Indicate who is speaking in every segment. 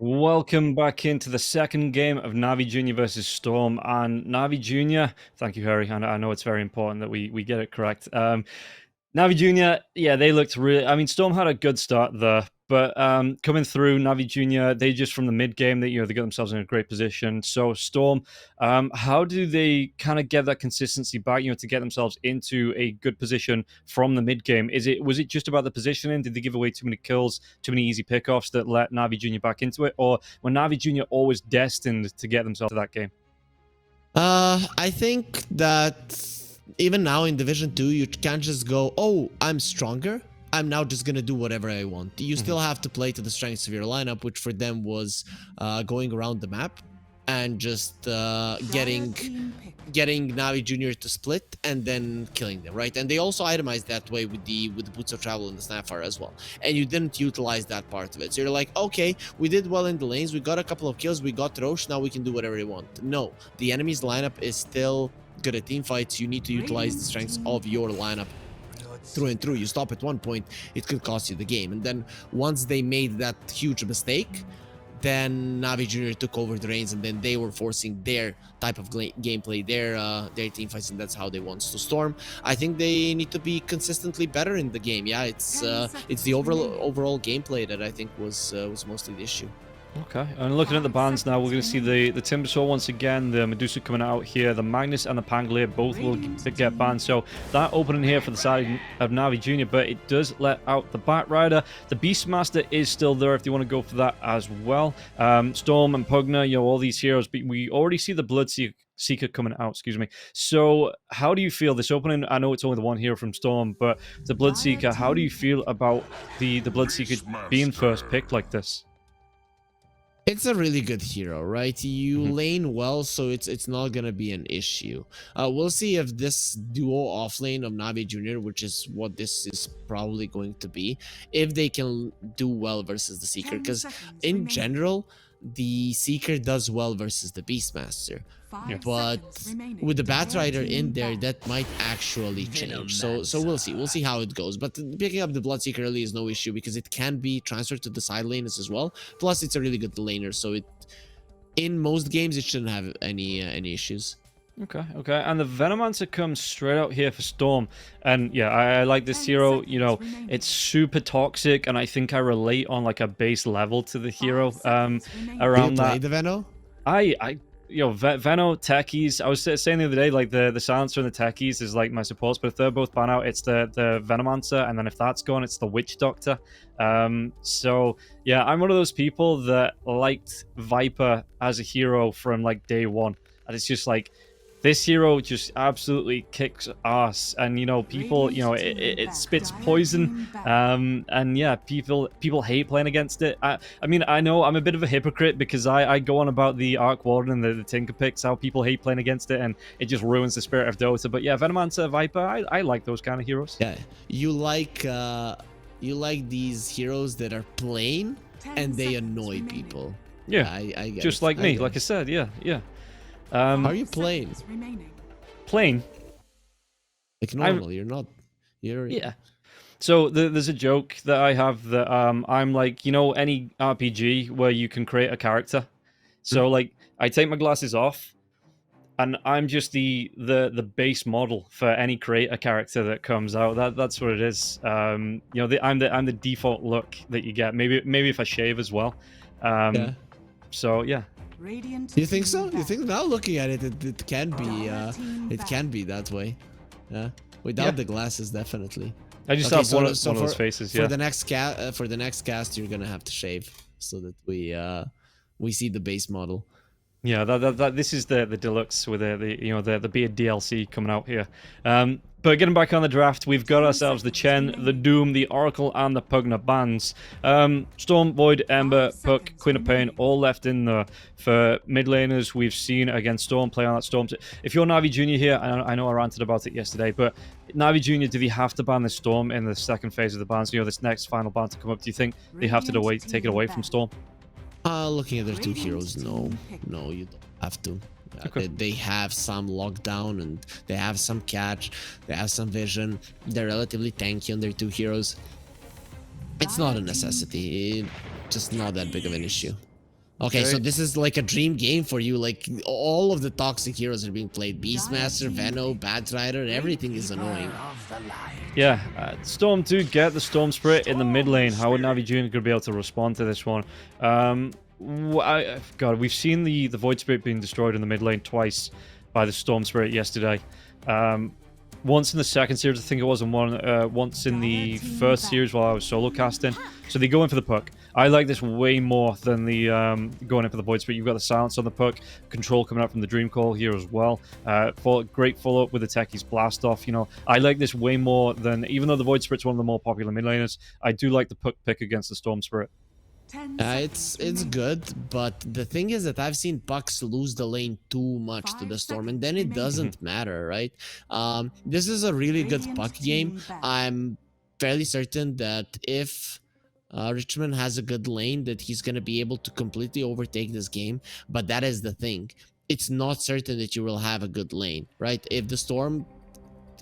Speaker 1: Welcome back into the second game of Navi Junior versus StoRm. And Navi Junior, thank you, Harry. I know it's very important that we get it correct. Navi Junior, yeah, they looked really. I mean, StoRm had a good start there, but coming through, Navi Junior, they just from the mid game, they got themselves in a great position. So StoRm, how do they kind of get that consistency back? To get themselves into a good position from the mid game. Was it just about the positioning? Did they give away too many kills, too many easy pickoffs that let Navi Junior back into it, or were Navi Junior always destined to get themselves to that game?
Speaker 2: I think that even now in Division 2, you can't just go, oh, I'm stronger. I'm now just going to do whatever I want. You still have to play to the strengths of your lineup, which for them was going around the map and just getting Navi Junior to split and then killing them, right? And they also itemized that way with the Boots of Travel and the Snapfire as well. And you didn't utilize that part of it. So you're like, okay, we did well in the lanes. We got a couple of kills. We got Roche. Now we can do whatever we want. No, the enemy's lineup is still good at team fights. You need to utilize the strengths of your lineup through and through. You stop at one point, it could cost you the game. And then once they made that huge mistake, then Navi Junior took over the reins, and then they were forcing their type of gameplay, their team fights, and that's how they won. So StoRm, I think they need to be consistently better in the game. Yeah, it's the overall gameplay that I think was mostly the issue.
Speaker 1: Okay, and looking at the bans now, we're going to see the Timbersaw once again, the Medusa coming out here, the Magnus and the Pangolier both will get banned. So that opening here for the side of Navi Junior, but it does let out the Batrider. The Beastmaster is still there if you want to go for that as well. StoRm and Pugna, all these heroes, but we already see the Bloodseeker coming out, excuse me. So how do you feel this opening? I know it's only the one hero from StoRm, but the Bloodseeker, how do you feel about the Bloodseeker being first picked like this?
Speaker 2: It's a really good hero, right? You lane well, so it's not gonna be an issue. We'll see if this duo offlane of Navi Junior, which is what this is probably going to be, if they can do well versus the Seeker. Because in general, the Seeker does well versus the Beastmaster. But with the Batrider in there, that might actually change. So we'll see. We'll see how it goes. But picking up the Bloodseeker early is no issue because it can be transferred to the side lanes as well. Plus, it's a really good laner, so in most games it shouldn't have any issues.
Speaker 1: Okay. And the Venomancer comes straight out here for StoRm. And yeah, I like this hero. It's super toxic, and I think I relate on like a base level to the hero. Around
Speaker 2: Do you play the Veno?
Speaker 1: Veno, techies. I was saying the other day, like the silencer and the techies is like my supports, but if they're both ban out, it's the Venomancer, and then if that's gone, it's the Witch Doctor. So yeah, I'm one of those people that liked Viper as a hero from like day one, and it's just like this hero just absolutely kicks ass, and people, it spits poison, and yeah, people hate playing against it. I mean, I know I'm a bit of a hypocrite because I go on about the Arc Warden and the Tinker Picks, how people hate playing against it, and it just ruins the spirit of Dota. But yeah, Venomancer, Viper, I like those kind of heroes.
Speaker 2: Yeah, you like these heroes that are plain and they annoy people.
Speaker 1: Yeah, I get just like me, like I said, yeah.
Speaker 2: How are you playing?
Speaker 1: Playing?
Speaker 2: Like normal, yeah.
Speaker 1: So there's a joke that I have that I'm like, any RPG where you can create a character. So like I take my glasses off and I'm just the base model for any creator character that comes out. That's what it is. I'm the default look that you get. Maybe if I shave as well.
Speaker 2: Yeah.
Speaker 1: So yeah.
Speaker 2: You think so? You think now looking at it, it can be that way. Yeah. Without the glasses, definitely.
Speaker 1: I just have one of those faces. Yeah.
Speaker 2: For the next cast, you're gonna have to shave so that we see the base model.
Speaker 1: Yeah, this is the deluxe with the beard DLC coming out here. But getting back on the draft, we've got ourselves the Chen, the Doom, the Oracle, and the Pugna bans. StoRm, Void, Ember, Puck, Queen of Pain, all left in there. For mid laners, we've seen against StoRm play on that StoRm. If you're Navi Junior here, I know I ranted about it yesterday, but Navi Junior, do they have to ban the StoRm in the second phase of the bans? This next final ban to come up, do you think they have to take it away from StoRm?
Speaker 2: Looking at their two heroes, no, you don't have to. Okay. They have some lockdown and they have some catch, they have some vision. They're relatively tanky on their two heroes. It's not a necessity. It's just not that big of an issue. Okay, so this is like a dream game for you. Like all of the toxic heroes are being played. Beastmaster, Veno, Batrider, everything is annoying.
Speaker 1: Yeah, Storm do get the Storm Spirit in the mid lane. How would Navi Junior going to be able to respond to this one? God, we've seen the Void Spirit being destroyed in the mid lane twice by the Storm Spirit yesterday. Once in the second series, I think it was, and once in the first series while I was solo casting. So they go in for the puck. I like this way more than the going in for the Void Spirit. You've got the silence on the puck, control coming out from the Dream Call here as well. Great follow-up with the Techie's Blast Off. You know, I like this way more than, even though the Void Spirit's one of the more popular mid laners, I do like the puck pick against the Storm Spirit.
Speaker 2: It's good, but the thing is that I've seen pucks lose the lane too much to the Storm, and then it doesn't matter, right? This is a really good puck game. I'm fairly certain that if Richmond has a good lane, that he's going to be able to completely overtake this game, but that is the thing. It's not certain that you will have a good lane, right? If the Storm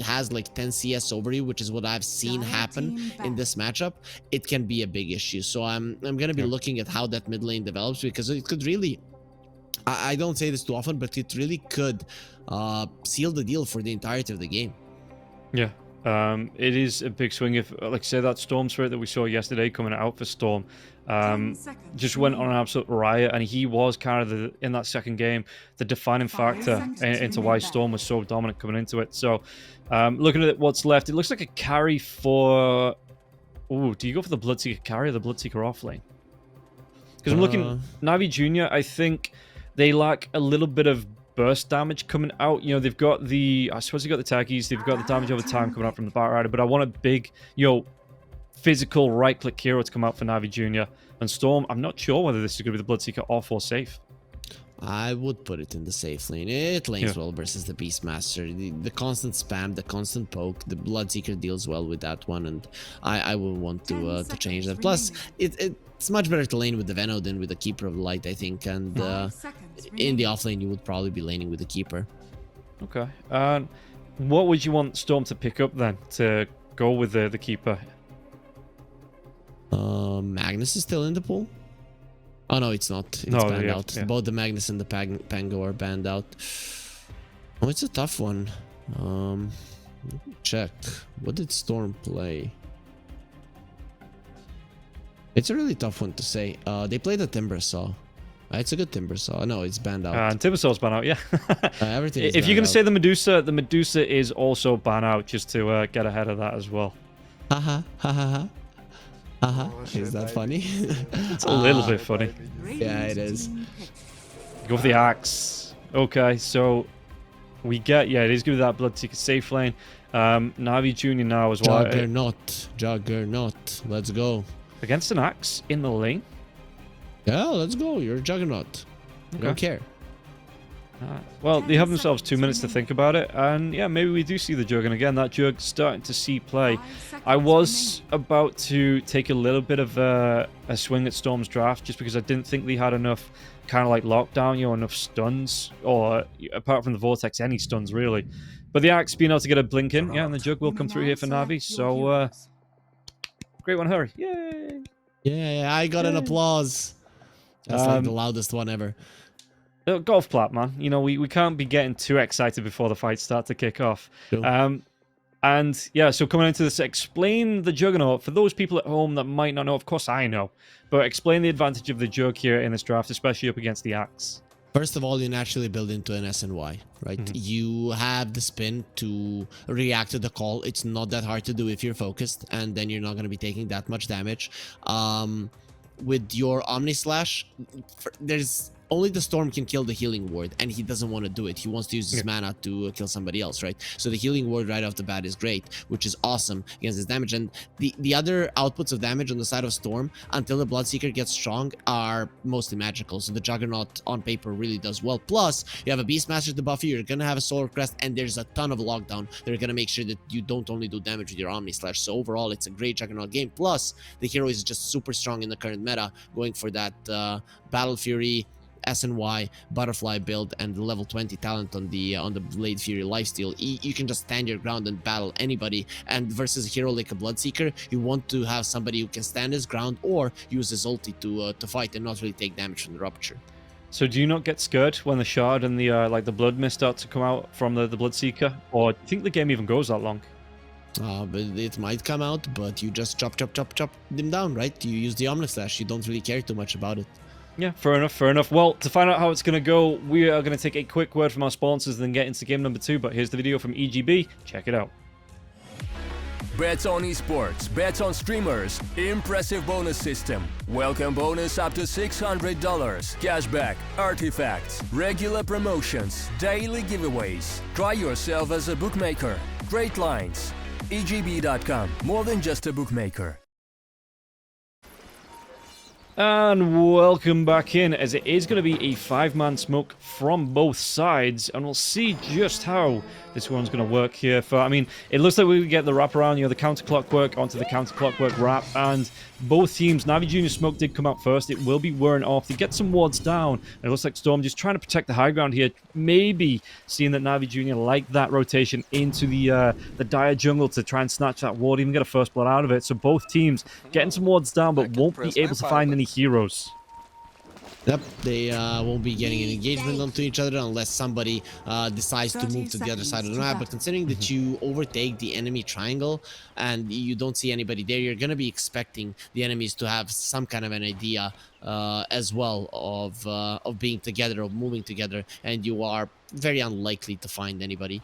Speaker 2: has like 10 CS over you, which is what I've seen happen in this matchup, it can be a big issue. So I'm gonna be looking at how that mid lane develops, because it could really, I don't say this too often, but it really could seal the deal for the entirety of the game.
Speaker 1: Yeah, it is a big swing. If, like, say, that Storm Spirit that we saw yesterday coming out for Storm just went on an absolute riot, and he was kind of in that second game the defining factor into why Storm was so dominant coming into it. So looking at what's left, it looks like a carry for... Oh, do you go for the Bloodseeker carry or the Bloodseeker off lane? Because I'm looking... Navi Junior, I think they lack a little bit of burst damage coming out. You know, they've got the... I suppose they've got the Taggies, they've got the damage over time coming out from the Batrider, but I want a big, you know, physical right-click hero to come out for Navi Junior. And Storm, I'm not sure whether this is going to be the Bloodseeker off or safe.
Speaker 2: I would put it in the safe lane. It lanes well versus the Beastmaster. The constant spam, the constant poke, the Bloodseeker deals well with that one, and I would want to change that. Plus, it's much better to lane with the Veno than with the Keeper of the Light, I think, and in the offlane you would probably be laning with the Keeper.
Speaker 1: Okay. What would you want Storm to pick up then to go with the Keeper?
Speaker 2: Magnus is still in the pool. Oh no, it's not. It's banned out. Yeah. Both the Magnus and the Pango are banned out. Oh, it's a tough one. Let me check. What did Storm play? It's a really tough one to say. They played a Timbersaw. It's a good Timbersaw. No, it's banned out.
Speaker 1: And Timbersaw's banned out, yeah.
Speaker 2: Everything is
Speaker 1: if you're going to say the Medusa is also banned out, just to get ahead of that as well.
Speaker 2: Haha, haha. Is that funny?
Speaker 1: It's a little bit funny.
Speaker 2: Yeah, it is.
Speaker 1: Go for the axe. Okay, so we get, it is going to be that Bloodseeker safe lane. Navi Junior now as well.
Speaker 2: Juggernaut. Let's go.
Speaker 1: Against an axe in the lane?
Speaker 2: Yeah, let's go. You're a Juggernaut. Okay. Don't care.
Speaker 1: Well, they have themselves 2 minutes to think about it, and yeah, maybe we do see the Jug, and again, that Jug starting to see play. I was about to take a little bit of a swing at Storm's draft, just because I didn't think they had enough kind of like lockdown, you know, enough stuns, or apart from the Vortex, any stuns really. But the Axe being able to get a blink in, yeah, and the Jug will come through here for Navi, so great one, hurry, yay!
Speaker 2: Yeah, I got an applause. That's like the loudest one ever.
Speaker 1: Golf plat, man. You know, we can't be getting too excited before the fights start to kick off. Sure. And yeah, so coming into this, explain the Juggernaut for those people at home that might not know. Of course, I know, but explain the advantage of the Jug here in this draft, especially up against the Axe.
Speaker 2: First of all, you naturally build into an SNY, right? You have the spin to react to the call. It's not that hard to do if you're focused, and then you're not going to be taking that much damage. With your Omni Slash, there's only the Storm can kill the healing ward, and he doesn't want to do it. He wants to use his mana to kill somebody else, right? So the healing ward right off the bat is great, which is awesome against his damage. And the other outputs of damage on the side of Storm, until the Bloodseeker gets strong, are mostly magical. So the Juggernaut on paper really does well. Plus, you have a Beastmaster to buff you, you're going to have a Solar Crest, and there's a ton of lockdown. They're going to make sure that you don't only do damage with your Omni Slash. So overall, it's a great Juggernaut game. Plus, the hero is just super strong in the current meta, going for that Battle Fury, SNY, Butterfly build, and the level 20 talent on the Blade Fury lifesteal, you can just stand your ground and battle anybody. And versus a hero like a Bloodseeker, you want to have somebody who can stand his ground or use his ulti to fight and not really take damage from the rupture.
Speaker 1: So do you not get scared when the shard and the like the blood mist start to come out from the Bloodseeker, or do you think the game even goes that long?
Speaker 2: But it might come out, but you just chop them down, right? You use the Omnislash. You don't really care too much about it.
Speaker 1: Yeah, fair enough, fair enough. Well, to find out how it's going to go, we are going to take a quick word from our sponsors and then get into game number 2. But here's the video from EGB. Check it out.
Speaker 3: Bets on esports, bets on streamers, impressive bonus system. Welcome bonus up to $600, cashback, artifacts, regular promotions, daily giveaways. Try yourself as a bookmaker. Great lines. EGB.com, more than just a bookmaker.
Speaker 1: And welcome back in, as it is going to be a 5-man smoke from both sides, and we'll see just how this one's going to work here. I mean, it looks like we get the wraparound, the counter-clockwork onto the counter-clockwork wrap, and both teams, Navi Junior Smoke did come out first. It will be wearing off. They get some wards down, and it looks like StoRm just trying to protect the high ground here, maybe seeing that Navi Junior like that rotation into the dire jungle to try and snatch that ward, even get a first blood out of it. So both teams getting some wards down, but won't be able to find any heroes.
Speaker 2: Yep, they won't be getting an engagement onto each other unless somebody decides to move to the other side of the map. But considering that you overtake the enemy triangle and you don't see anybody there, you're going to be expecting the enemies to have some kind of an idea as well of being together, of moving together, and you are very unlikely to find anybody.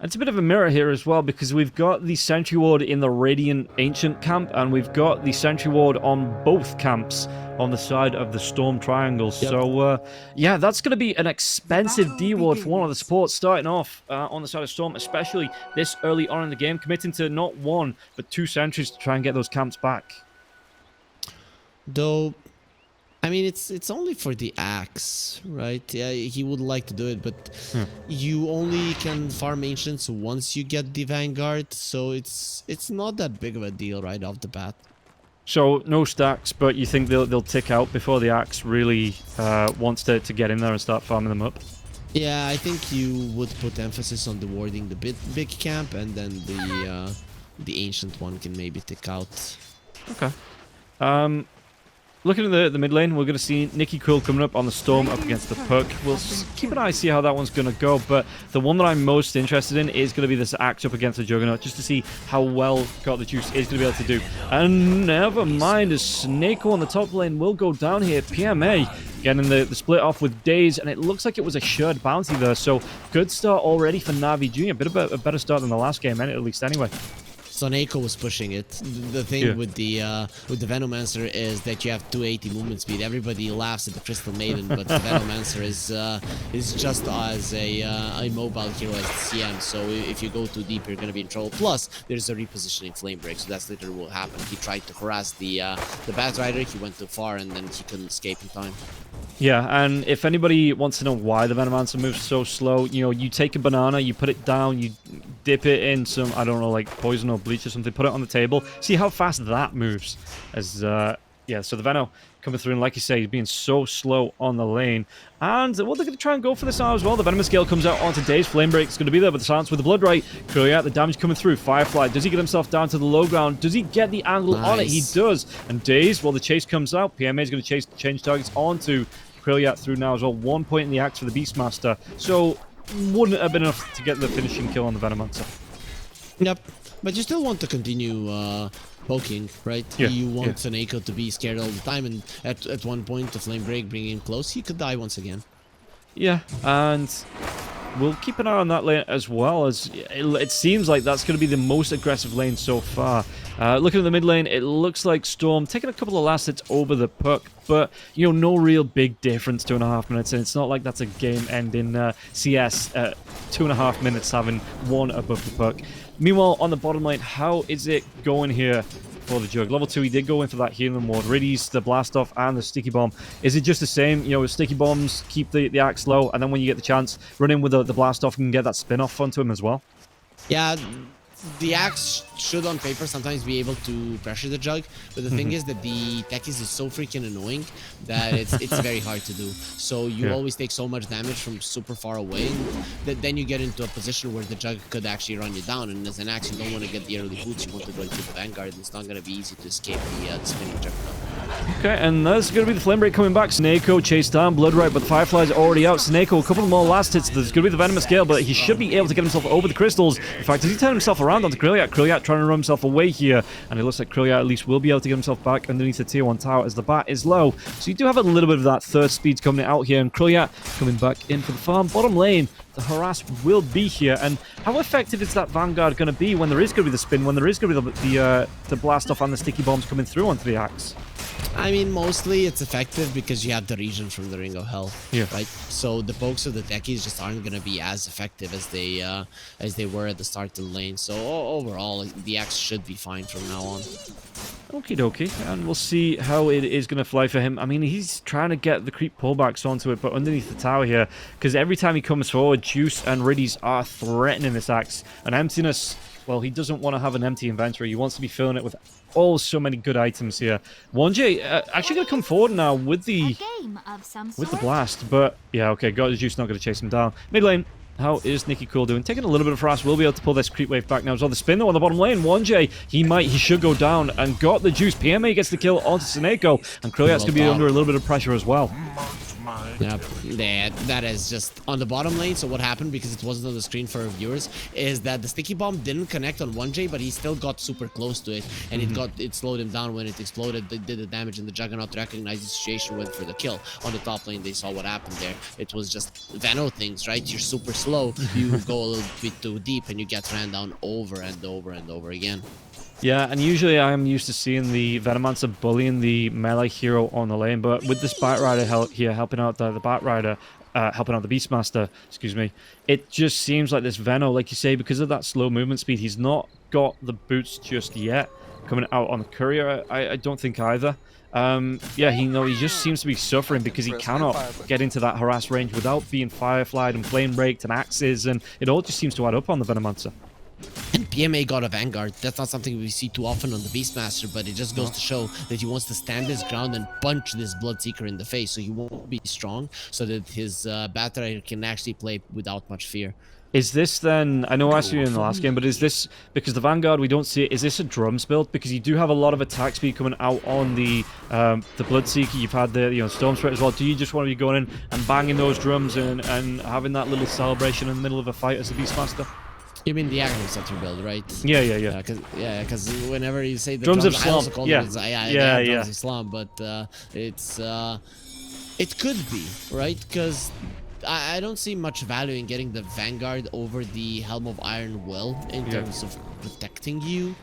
Speaker 1: It's a bit of a mirror here as well, because we've got the Sentry Ward in the Radiant Ancient camp, and we've got the Sentry Ward on both camps on the side of the Storm Triangle. Yep. So, yeah, that's going to be an expensive D-Ward for one of the supports starting off on the side of Storm, especially this early on in the game, committing to not 1, but 2 sentries to try and get those camps back.
Speaker 2: Though, I mean, it's only for the axe, right? Yeah, he would like to do it, but you only can farm ancients once you get the Vanguard, so it's not that big of a deal right off the bat.
Speaker 1: So no stacks, but you think they'll tick out before the axe really wants to get in there and start farming them up?
Speaker 2: Yeah, I think you would put emphasis on the warding the big camp, and then the ancient one can maybe tick out.
Speaker 1: Okay. Looking at the mid lane, we're going to see Nikki Cool coming up on the Storm up against the Puck. We'll keep an eye, see how that one's going to go, but the one that I'm most interested in is going to be this Axe up against the Juggernaut, just to see how well Got the Juice is going to be able to do. And never mind, as Snako on the top lane will go down here. PMA getting the split off with Daze, and it looks like it was a shared bounty there, so good start already for Navi Junior. A better start than the last game, at least anyway.
Speaker 2: Soneko was pushing it. The thing with the Venomancer is that you have 280 movement speed. Everybody laughs at the Crystal Maiden, but the Venomancer is just as a mobile hero as the CM. So if you go too deep, you're gonna be in trouble. Plus, there's a repositioning flame break, so that's literally what happened. He tried to harass the Batrider. He went too far, and then he couldn't escape in time.
Speaker 1: Yeah, and if anybody wants to know why the Venomancer moves so slow, you take a banana, you put it down, you dip it in some, I don't know, like poison or bleach or something, put it on the table, see how fast that moves. As yeah, so the Veno coming through, and like you say, he's being so slow on the lane. And well, they're going to try and go for this now as well. The Venomous Gale comes out onto Daze. Flame Break is going to be there, but the silence with the Blood Right. Clearly out, the damage coming through. Firefly, does he get himself down to the low ground? Does he get the angle on it? He does. And Daze, well, the chase comes out. PMA is going to change targets onto Quilliat through now as well. 1 point in the axe for the Beastmaster. So, wouldn't have been enough to get the finishing kill on the Venomancer.
Speaker 2: Yep. But you still want to continue poking, right?
Speaker 1: Yeah,
Speaker 2: you want Soneko to be scared all the time, and at one point, the Flame Break bringing him close, he could die once again.
Speaker 1: Yeah, and we'll keep an eye on that lane as well, as it seems like that's going to be the most aggressive lane so far. Looking at the mid lane, it looks like StoRm taking a couple of last hits over the Puck, but, no real big difference, 2.5 minutes, and it's not like that's a game-ending CS, 2.5 minutes having one above the Puck. Meanwhile, on the bottom lane, how is it going here for the Jug? Level 2, he did go in for that healing ward. Riddies, the blast off, and the sticky bomb. Is it just the same? With sticky bombs, keep the axe low, and then when you get the chance, run in with the blast off and get that spin off onto him as well?
Speaker 2: Yeah, the Axe should on paper sometimes be able to pressure the Jug, but the thing is that the Techies is so freaking annoying that it's very hard to do. So you always take so much damage from super far away that then you get into a position where the Jug could actually run you down, and as an Axe you don't want to get the early boots, you want to go into the Vanguard, and it's not going to be easy to escape the spinning Juggernaut.
Speaker 1: Okay, and that's going to be the Flame Break coming back. Snako chased down, Bloodright, but Firefly's already out. Snako, a couple more last hits. There's going to be the Venomous Gale, but he should be able to get himself over the crystals. In fact, does he turn himself around onto Krilliat? Krilliat trying to run himself away here, and it looks like Krilliat at least will be able to get himself back underneath the tier 1 tower as the bat is low. So you do have a little bit of that third speed coming out here, and Krilliat coming back in for the farm. Bottom lane, the harass will be here, and how effective is that Vanguard going to be when there is going to be the spin, when there is going to be the blast off and the sticky bombs coming through onto the Axe?
Speaker 2: I mean, mostly it's effective because you have the region from the Ring of Hell, right? So the pokes of the Techies just aren't going to be as effective as they were at the start of the lane. So overall, the Axe should be fine from now on.
Speaker 1: Okie dokie, and we'll see how it is going to fly for him. I mean, he's trying to get the creep pullbacks onto it, but underneath the tower here, because every time he comes forward, Juice and Riddies are threatening this Axe. And Emptiness, well, he doesn't want to have an empty inventory. He wants to be filling it with so many good items here. 1J actually going to come forward now with the blast, but yeah, okay, God, Juice not going to chase him down. Mid lane, how is Nicky Cool doing? Taking a little bit of harass. We'll be able to pull this creep wave back now as well. The spin though on the bottom lane. 1J, he should go down and got the Juice. PMA gets the kill onto Snako, and Krilliat's going to be under a little bit of pressure as well.
Speaker 2: Yeah, that is just on the bottom lane. So what happened, because it wasn't on the screen for our viewers, is that the sticky bomb didn't connect on 1J, but he still got super close to it, and it slowed him down when it exploded. They did the damage, and the Juggernaut recognized the situation, went for the kill. On the top lane, they saw what happened there. It was just Veno things, right? You're super slow, you go a little bit too deep, and you get ran down over and over and over again.
Speaker 1: Yeah, and usually I'm used to seeing the Venomancer bullying the melee hero on the lane, but with this Bat Rider here helping out the Bat Rider, helping out the Beastmaster, excuse me, it just seems like this Veno, like you say, because of that slow movement speed, he's not got the boots just yet. Coming out on the Courier, I don't think either. Yeah, he just seems to be suffering because he cannot get into that harass range without being Fireflied and Flame Breaked and Axes, and it all just seems to add up on the Venomancer.
Speaker 2: And PMA got a Vanguard. That's not something we see too often on the Beastmaster, but it just goes to show that he wants to stand his ground and punch this Bloodseeker in the face, so he won't be strong, so that his Bat Rider can actually play without much fear.
Speaker 1: Is this then, I know I asked you in the last game, but is this, because the Vanguard, we don't see it, is this a drums build? Because you do have a lot of attack speed coming out on the Bloodseeker, you've had the Storm Spirit as well. Do you just want to be going in and banging those drums and having that little celebration in the middle of a fight as a Beastmaster?
Speaker 2: You mean the Aghanim Scepter build, right?
Speaker 1: Yeah.
Speaker 2: Because whenever you say the
Speaker 1: drums of
Speaker 2: I also
Speaker 1: Slum,
Speaker 2: call
Speaker 1: yeah.
Speaker 2: it drums of Slum, but it could be, right? Because I don't see much value in getting the Vanguard over the Helm of Iron Will in terms of protecting you.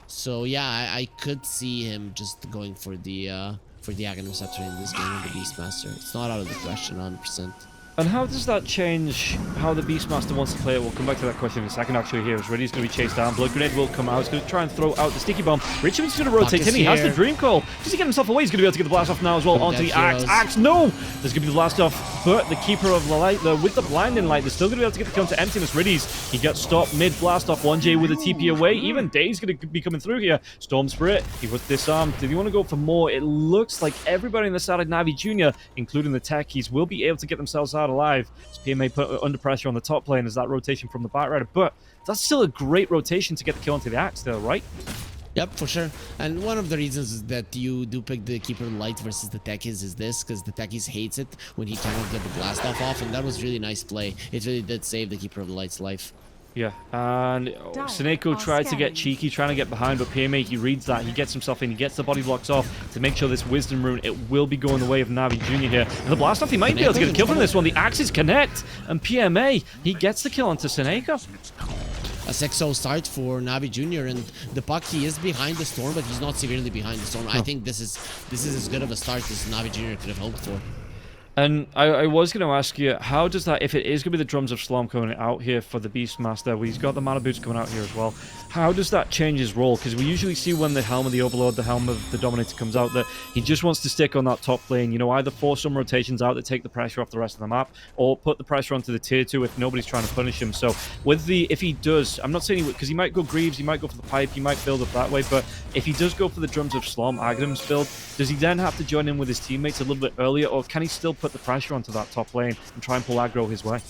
Speaker 2: So yeah, I could see him just going for the Aghanim Scepter in this game on the Beastmaster. It's not out of the question, 100%.
Speaker 1: And how does that change how the Beastmaster wants to play it? We'll come back to that question in a second, actually, here. As Riddy's going to be chased down. Blood Grenade will come out. He's going to try and throw out the Sticky Bomb. Richmond's going to rotate in. He has the Dream Call. Does he get himself away? He's going to be able to get the blast off now as well onto the Axe. Axe, no! There's going to be the blast off, but the Keeper of the Light, though, with the Blinding Light, they're still going to be able to get the kill to Emptiness. Riddy's, he gets stopped mid-blast off. 1J with a TP away. Even Day's going to be coming through here. Storm Spirit, he was disarmed. Did he want to go for more? It looks like everybody on the side of Navi Jr., including the Techies, will be able to get themselves out alive. PMA put under pressure on the top lane as that rotation from the Bat Rider, but that's still a great rotation to get the kill onto the Axe though, right?
Speaker 2: Yep, for sure. And one of the reasons is that you do pick the Keeper of the Light versus the Techies is this, because the Techies hates it when he cannot get the blast off, and that was really nice play. It really did save the Keeper of the Light's life.
Speaker 1: Yeah, and Snako tried to get cheeky, trying to get behind, but PMA, he reads that, he gets himself in, he gets the body blocks off to make sure this Wisdom Rune, it will be going the way of Navi Jr. here. And the blast off, he might be able to get a kill from this one. The Axes connect, and PMA, he gets the kill onto Snako.
Speaker 2: A 6-0 start for Navi Jr. and the puck, he is behind the Storm, but he's not severely behind the Storm. I think this is as good of a start as Navi Jr. could have hoped for.
Speaker 1: And I was going to ask you, how does that, if it is going to be the Drums of StoRm coming out here for the Beastmaster, well, he's got the Mana Boots coming out here as well, how does that change his role? Because we usually see when the Helm of the Overlord, the Helm of the Dominator comes out, that he just wants to stick on that top lane, you know, either force some rotations out that take the pressure off the rest of the map, or put the pressure onto the tier 2 if nobody's trying to punish him. So with the, if he does, I'm not saying, because he might go Greaves, he might go for the pipe, he might build up that way, but if he does go for the Drums of StoRm Aghanim's build, does he then have to join in with his teammates a little bit earlier, or can he still put the pressure onto that top lane and try and pull aggro his way?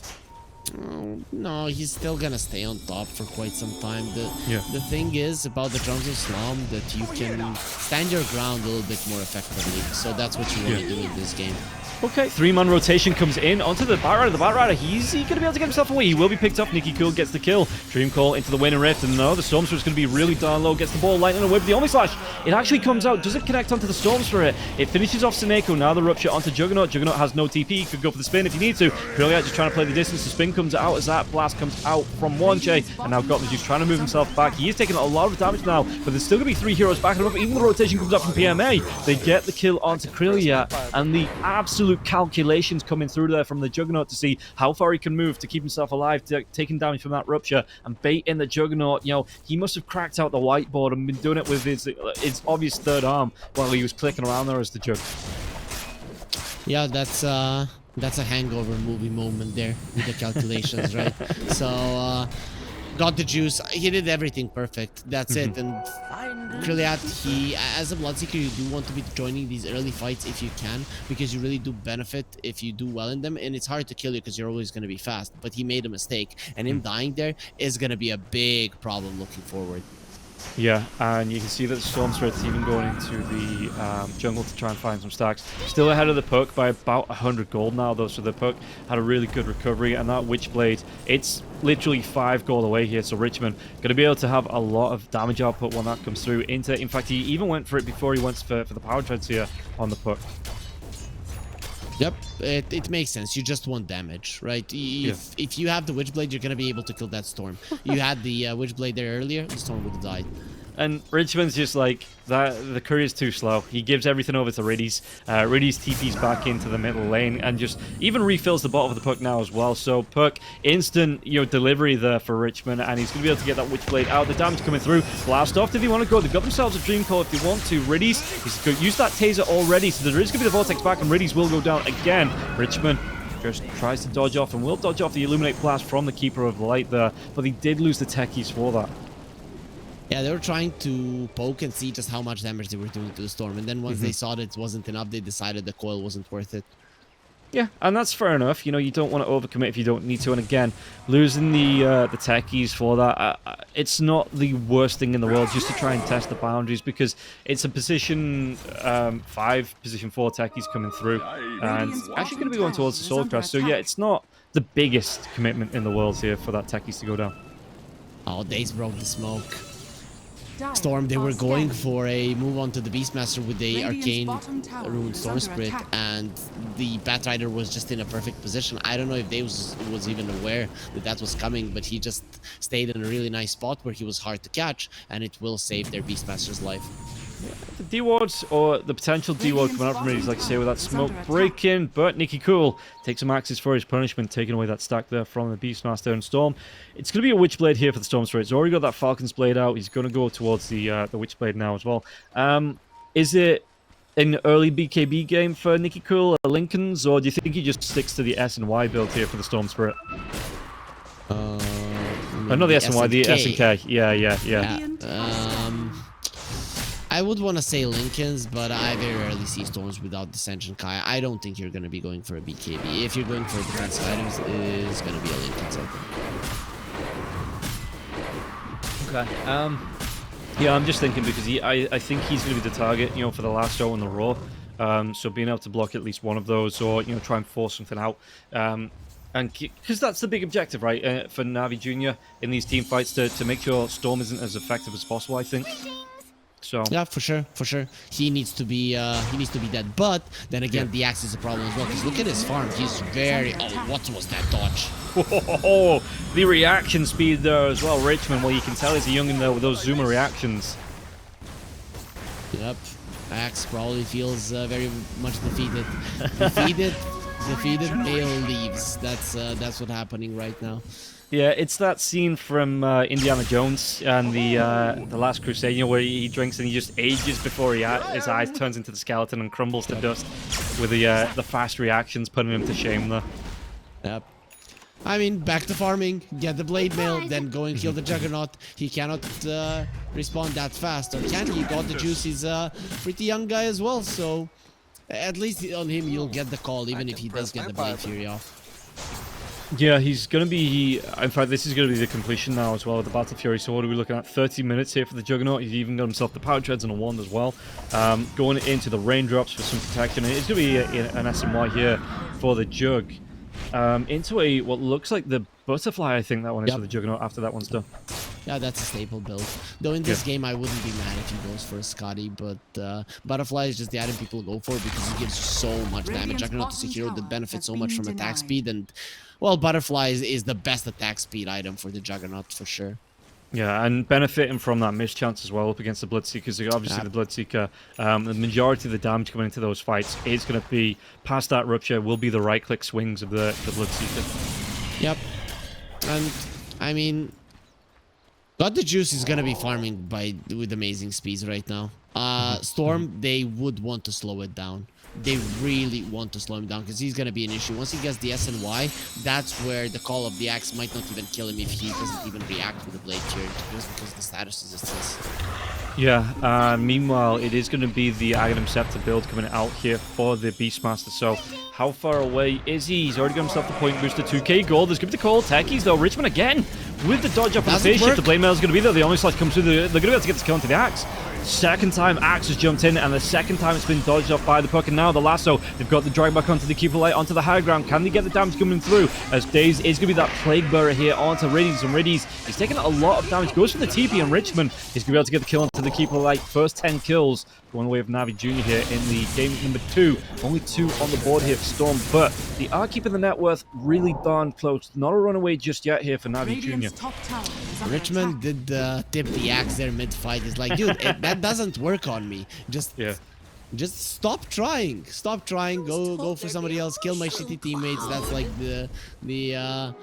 Speaker 2: No, he's still gonna stay on top for quite some time. The thing is about the Drums of StoRm that you can stand your ground a little bit more effectively. So that's what you want to do in this game.
Speaker 1: Okay, 3-man rotation comes in onto the Batrider. The Batrider, he's going to be able to get himself away. He will be picked up. NikiCool gets the kill. Dream Call into the Wind and Rift. And no, the Storm Spirit's going to be really darn low. Gets the ball, lightning and whip. The Omni Slash, it actually comes out. Doesn't connect onto the Storm Spirit. It finishes off Seneko. Now the Rupture onto Juggernaut. Juggernaut has no TP. He could go for the spin if you need to. Brilliant, just trying to play the distance. The spin comes out as that blast comes out from Wanche. And now Gottman's just trying to move himself back. He is taking a lot of damage now, but there's still going to be 3 heroes backing him up. Even the rotation comes up from PMA. They get the kill onto Krillia. And the absolute calculation coming through there from the Juggernaut to see how far he can move to keep himself alive, taking damage from that Rupture and bait in the Juggernaut. You know, he must have cracked out the whiteboard and been doing it with his obvious third arm while he was clicking around there as the Jug.
Speaker 2: Yeah, that's a Hangover movie moment there with the calculations, right? So got the juice. He did everything perfect. That's it. And Krilliat, he, as a Bloodseeker, you do want to be joining these early fights if you can, because you really do benefit if you do well in them. And it's hard to kill you because you're always going to be fast. But he made a mistake, and him dying there is going to be a big problem looking forward.
Speaker 1: Yeah, and you can see that the Storm Spirit's even going into the jungle to try and find some stacks. Still ahead of the Puck by about 100 gold now, though, so the Puck had a really good recovery, and that Witchblade, it's literally 5 gold away here, so Richmond going to be able to have a lot of damage output when that comes through. In fact, he even went for it before he went for the power treads here on the Puck.
Speaker 2: Yep, it makes sense. You just want damage, right? If you have the Witchblade, you're going to be able to kill that Storm. You had the Witchblade there earlier, the Storm would have died.
Speaker 1: And Richmond's just like, the courier's too slow. He gives everything over to Riddies. Riddies TP's back into the middle lane and just even refills the bottom of the Puck now as well. So Puck, instant delivery there for Richmond, and he's going to be able to get that Witchblade out. The damage coming through. Blast off. Did he want to go? They've got themselves a Dream Call if they want to. Riddies, he's going to use that Taser already, so there is going to be the Vortex back, and Riddies will go down again. Richmond just tries to dodge off and will dodge off the Illuminate Blast from the Keeper of Light there, but he did lose the techies for that.
Speaker 2: Yeah, they were trying to poke and see just how much damage they were doing to the Storm, and then once they saw that it wasn't enough, they decided the coil wasn't worth it.
Speaker 1: Yeah, and that's fair enough. You know, you don't want to overcommit if you don't need to. And again, losing the techies for that, it's not the worst thing in the world just to try and test the boundaries, because it's a position 5, position 4 techies coming through, and actually going to be going towards the Soul Crest. So yeah, it's not the biggest commitment in the world here for that techies to go down.
Speaker 2: Oh, Daze broke the smoke. Storm, they were going for a move on to the Beastmaster with the Arcane Rune Storm Spirit, and the Batrider was just in a perfect position. I don't know if Daze was even aware that that was coming, but he just stayed in a really nice spot where he was hard to catch, and it will save their Beastmaster's life.
Speaker 1: The D-Wards, or the potential D-Ward coming out from Riddies, like I say, with that smoke breaking, but NikiCool takes some axes for his punishment, taking away that stack there from the Beastmaster and Storm. It's going to be a Witchblade here for the Storm Spirit. He's already got that Falcon's Blade out. He's going to go towards the Witchblade now as well. Is it an early BKB game for NikiCool or Lincoln's, or do you think he just sticks to the S and Y build here for the Storm Spirit? Not the S and Y, the S and K. Yeah.
Speaker 2: I would want to say Lincoln's, but I very rarely see Storms without Dissension Kai. I don't think you're going to be going for a BKB. If you're going for defensive items, it's going to be a Lincoln's, I think.
Speaker 1: Okay. Yeah, I'm just thinking because I think he's going to be the target, for the last show on the Raw. So being able to block at least one of those, or try and force something out. And because that's the big objective, right, for Navi Jr. in these team fights, to make sure Storm isn't as effective as possible, I think. So
Speaker 2: yeah, for sure. He needs to be dead. But then again, the axe is a problem as well. Because look at his farm. He's very. Oh, what was that dodge?
Speaker 1: Oh, the reaction speed there as well, Richmond. Well, you can tell he's a youngin there with those Zuma reactions.
Speaker 2: Yep, axe probably feels very much defeated. Defeated male leaves. That's what's happening right now.
Speaker 1: Yeah, it's that scene from Indiana Jones and the Last Crusade, you know, where he drinks and he just ages before his eyes turns into the skeleton and crumbles to dust, with the fast reactions putting him to shame there.
Speaker 2: Yep. I mean, back to farming, get the blade mail, then go and kill the Juggernaut. He cannot respond that fast, or can he? Got the juice. He's a pretty young guy as well, so at least on him you'll get the call, even if he does get the Blade Fury off.
Speaker 1: Yeah, he's going to be... In fact, this is going to be the completion now as well with the Battle Fury. So what are we looking at? 30 minutes here for the Juggernaut. He's even got himself the Power Treads and a Wand as well. Going into the Raindrops for some protection. And it's going to be an SMY here for the Jug. Into what looks like the Butterfly, I think that one is for the Juggernaut after that one's done.
Speaker 2: Yeah, that's a staple build. Though in this game, I wouldn't be mad if he goes for a Scotty, but Butterfly is just the item people go for because he gives so much damage. Juggernaut is a hero that benefits so much from attack speed, and, well, Butterfly is the best attack speed item for the Juggernaut, for sure.
Speaker 1: Yeah, and benefiting from that mischance as well up against the Bloodseekers. Obviously, the Bloodseeker, the majority of the damage coming into those fights is going to be, past that Rupture, will be the right-click swings of the Bloodseeker.
Speaker 2: Yep. And, I mean... God the Juice is gonna be farming with amazing speeds right now. StoRm, they would want to slow it down. They really want to slow him down because he's gonna be an issue. Once he gets the SNY, that's where the Call of the Axe might not even kill him if he doesn't even react with the Blade Fury, just because of the status resistance.
Speaker 1: Yeah, meanwhile, it is going to be the Aghanim Scepter build coming out here for the Beastmaster. So, how far away is he? He's already got himself the point booster, 2k gold. There's going to be the call. Techies, though. Richmond again with the dodge up on the face shift. The Blade Mail is going to be there. The Omni Slash comes through. They're going to be able to get this kill onto the Axe. Second time Axe has jumped in, and the second time it's been dodged off by the puck. And now the lasso, they've got the drag back onto the Keeper Light, onto the high ground. Can they get the damage coming through? As Daze is going to be that Plague Bearer here onto Riddies, and Riddies, he's taking a lot of damage. Goes for the TP, and Richmond is going to be able to get the kill onto the Keeper Light. First 10 kills going away with NAVI Jr. here in the game number 2. Only 2 on the board here for StoRm, but they are keeping the net worth really darn close. Not a runaway just yet here for NAVI Jr.
Speaker 2: Richmond did tip the Axe there mid-fight. It's like, dude, that doesn't work on me. Just stop trying. Stop trying. Go for somebody else. Kill my shitty teammates. That's like the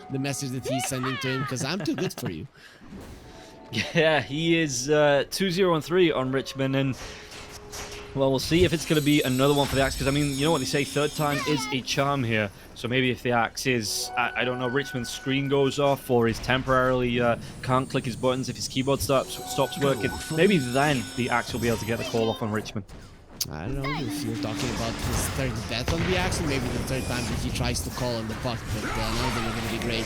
Speaker 2: message that he's sending to him, because I'm too good for you.
Speaker 1: Yeah, he is 2-0-3 on Richmond, and well, we'll see if it's going to be another one for the Axe, because, I mean, you know what they say, third time is a charm here. So maybe if the Axe is, I don't know, Richmond's screen goes off, or he's temporarily can't click his buttons, if his keyboard stops working, maybe then the Axe will be able to get the call off on Richmond.
Speaker 2: I don't know if you're talking about his third death on the Axe, or maybe the third time that he tries to call on the puck, but none of them are going to be great.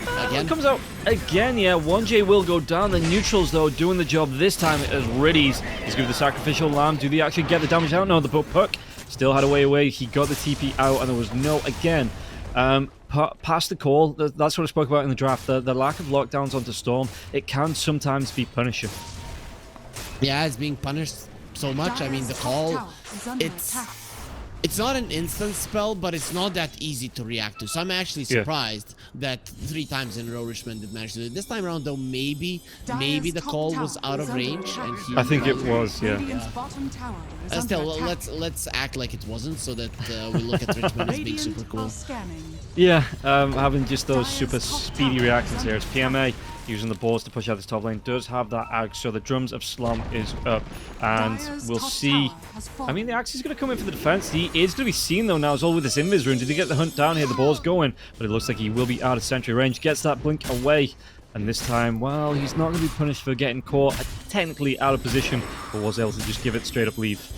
Speaker 2: Again?
Speaker 1: It comes out again, yeah. 1J will go down. The neutrals, though, doing the job this time as Riddies. He's going to the Sacrificial Lamb. Do they actually get the damage out? No, the puck still had a way away. He got the TP out, and there was no, again, past the call. That's what I spoke about in the draft. The lack of lockdowns onto StoRm, it can sometimes be punishing.
Speaker 2: Yeah, it's being punished so much. I mean, the call, it's not an instant spell, but it's not that easy to react to. So I'm actually surprised that 3 times in a row Richmond did manage to do it. This time around, though, maybe the call was out of range, and he...
Speaker 1: I think it was, yeah.
Speaker 2: Still, let's act like it wasn't, so that we look at Richmond as being super cool.
Speaker 1: Yeah, having just those super speedy reactions here. It's PMA using the balls to push out this top lane. Does have that Axe, so the Drums of Slum is up. And we'll see. I mean, the Axe is going to come in for the defense. He is going to be seen, though, now as well with this Invis rune. Did he get the hunt down here? The ball's going, but it looks like he will be out of sentry range. Gets that blink away. And this time, well, he's not going to be punished for getting caught technically out of position, but was able to just give it straight up leave.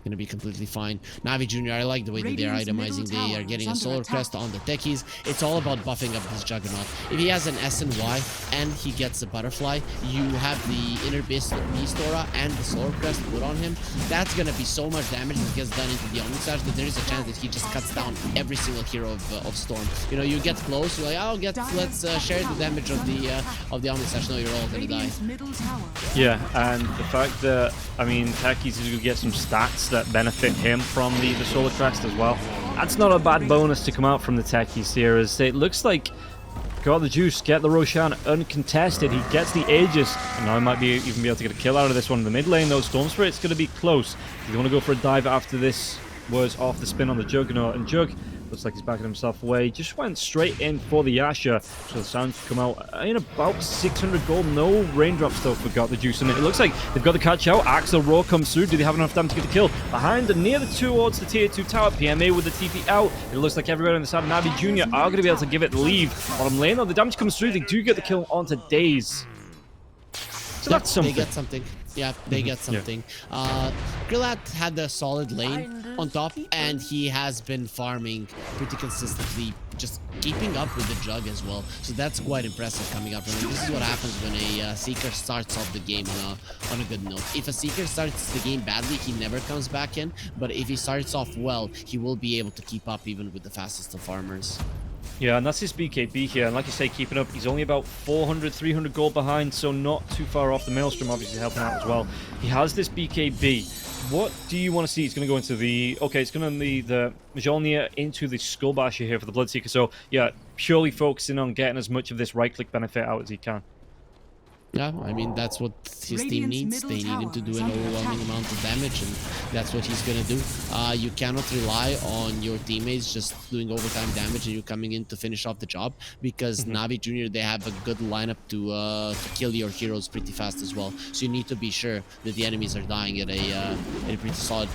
Speaker 2: Gonna be completely fine. NAVI Jr., I like the way that they are itemizing. They are getting a Solar Crest on the techies. It's all about buffing up this Juggernaut. If he has an SNY and he gets a Butterfly, you have the Inner Beast Aura and the Solar Crest put on him. That's gonna be so much damage that gets done into the Omnislash that there is a chance that he just cuts down every single hero of StoRm. You know, you get close, you're like, let's share the damage of the Omnislash. No, you're all gonna die.
Speaker 1: Yeah, and the fact that, I mean, techies is gonna get some stats that benefit him from the Solar Crest as well. That's not a bad bonus to come out from the techies here, as it looks like got the juice, get the Roshan uncontested. He gets the Aegis, and now he might even be able to get a kill out of this one in the mid lane, though. Storm Spirit's going to be close. He's going to go for a dive after this was off the spin on the Juggernaut, and Jug looks like he's backing himself away. Just went straight in for the Asher, so the Sounds come out in about 600 gold. No raindrops though for Got the Juice in it. It looks like they've got the catch out. Axel Roar comes through. Do they have enough time to get the kill? Behind and near the towards the tier 2 tower. PMA with the TP out. It looks like everybody on the side of Navi Jr. are going to be able to give it the leave. Bottom lane though, the damage comes through. They do get the kill onto Daze. So that's something.
Speaker 2: They get something. Yeah, they get something. Grillat had a solid lane on top, and he has been farming pretty consistently, just keeping up with the Jug as well. So that's quite impressive coming up from him. This is what happens when a Seeker starts off the game on a good note. If a Seeker starts the game badly, he never comes back in. But if he starts off well, he will be able to keep up even with the fastest of farmers.
Speaker 1: Yeah, and that's his BKB here, and like you say, keeping up. He's only about 400, 300 gold behind, so not too far off. The Maelstrom obviously helping out as well. He has this BKB. What do you want to see? It's going to go into the... Okay, it's going to be the Mjolnir into the Skullbasher here for the Bloodseeker. So, yeah, purely focusing on getting as much of this right-click benefit out as he can.
Speaker 2: Yeah, I mean, that's what his team needs. They need him to do an overwhelming amount of damage, and that's what he's going to do. You cannot rely on your teammates just doing overtime damage and you coming in to finish off the job, because Navi Jr., they have a good lineup to kill your heroes pretty fast as well. So you need to be sure that the enemies are dying at a pretty solid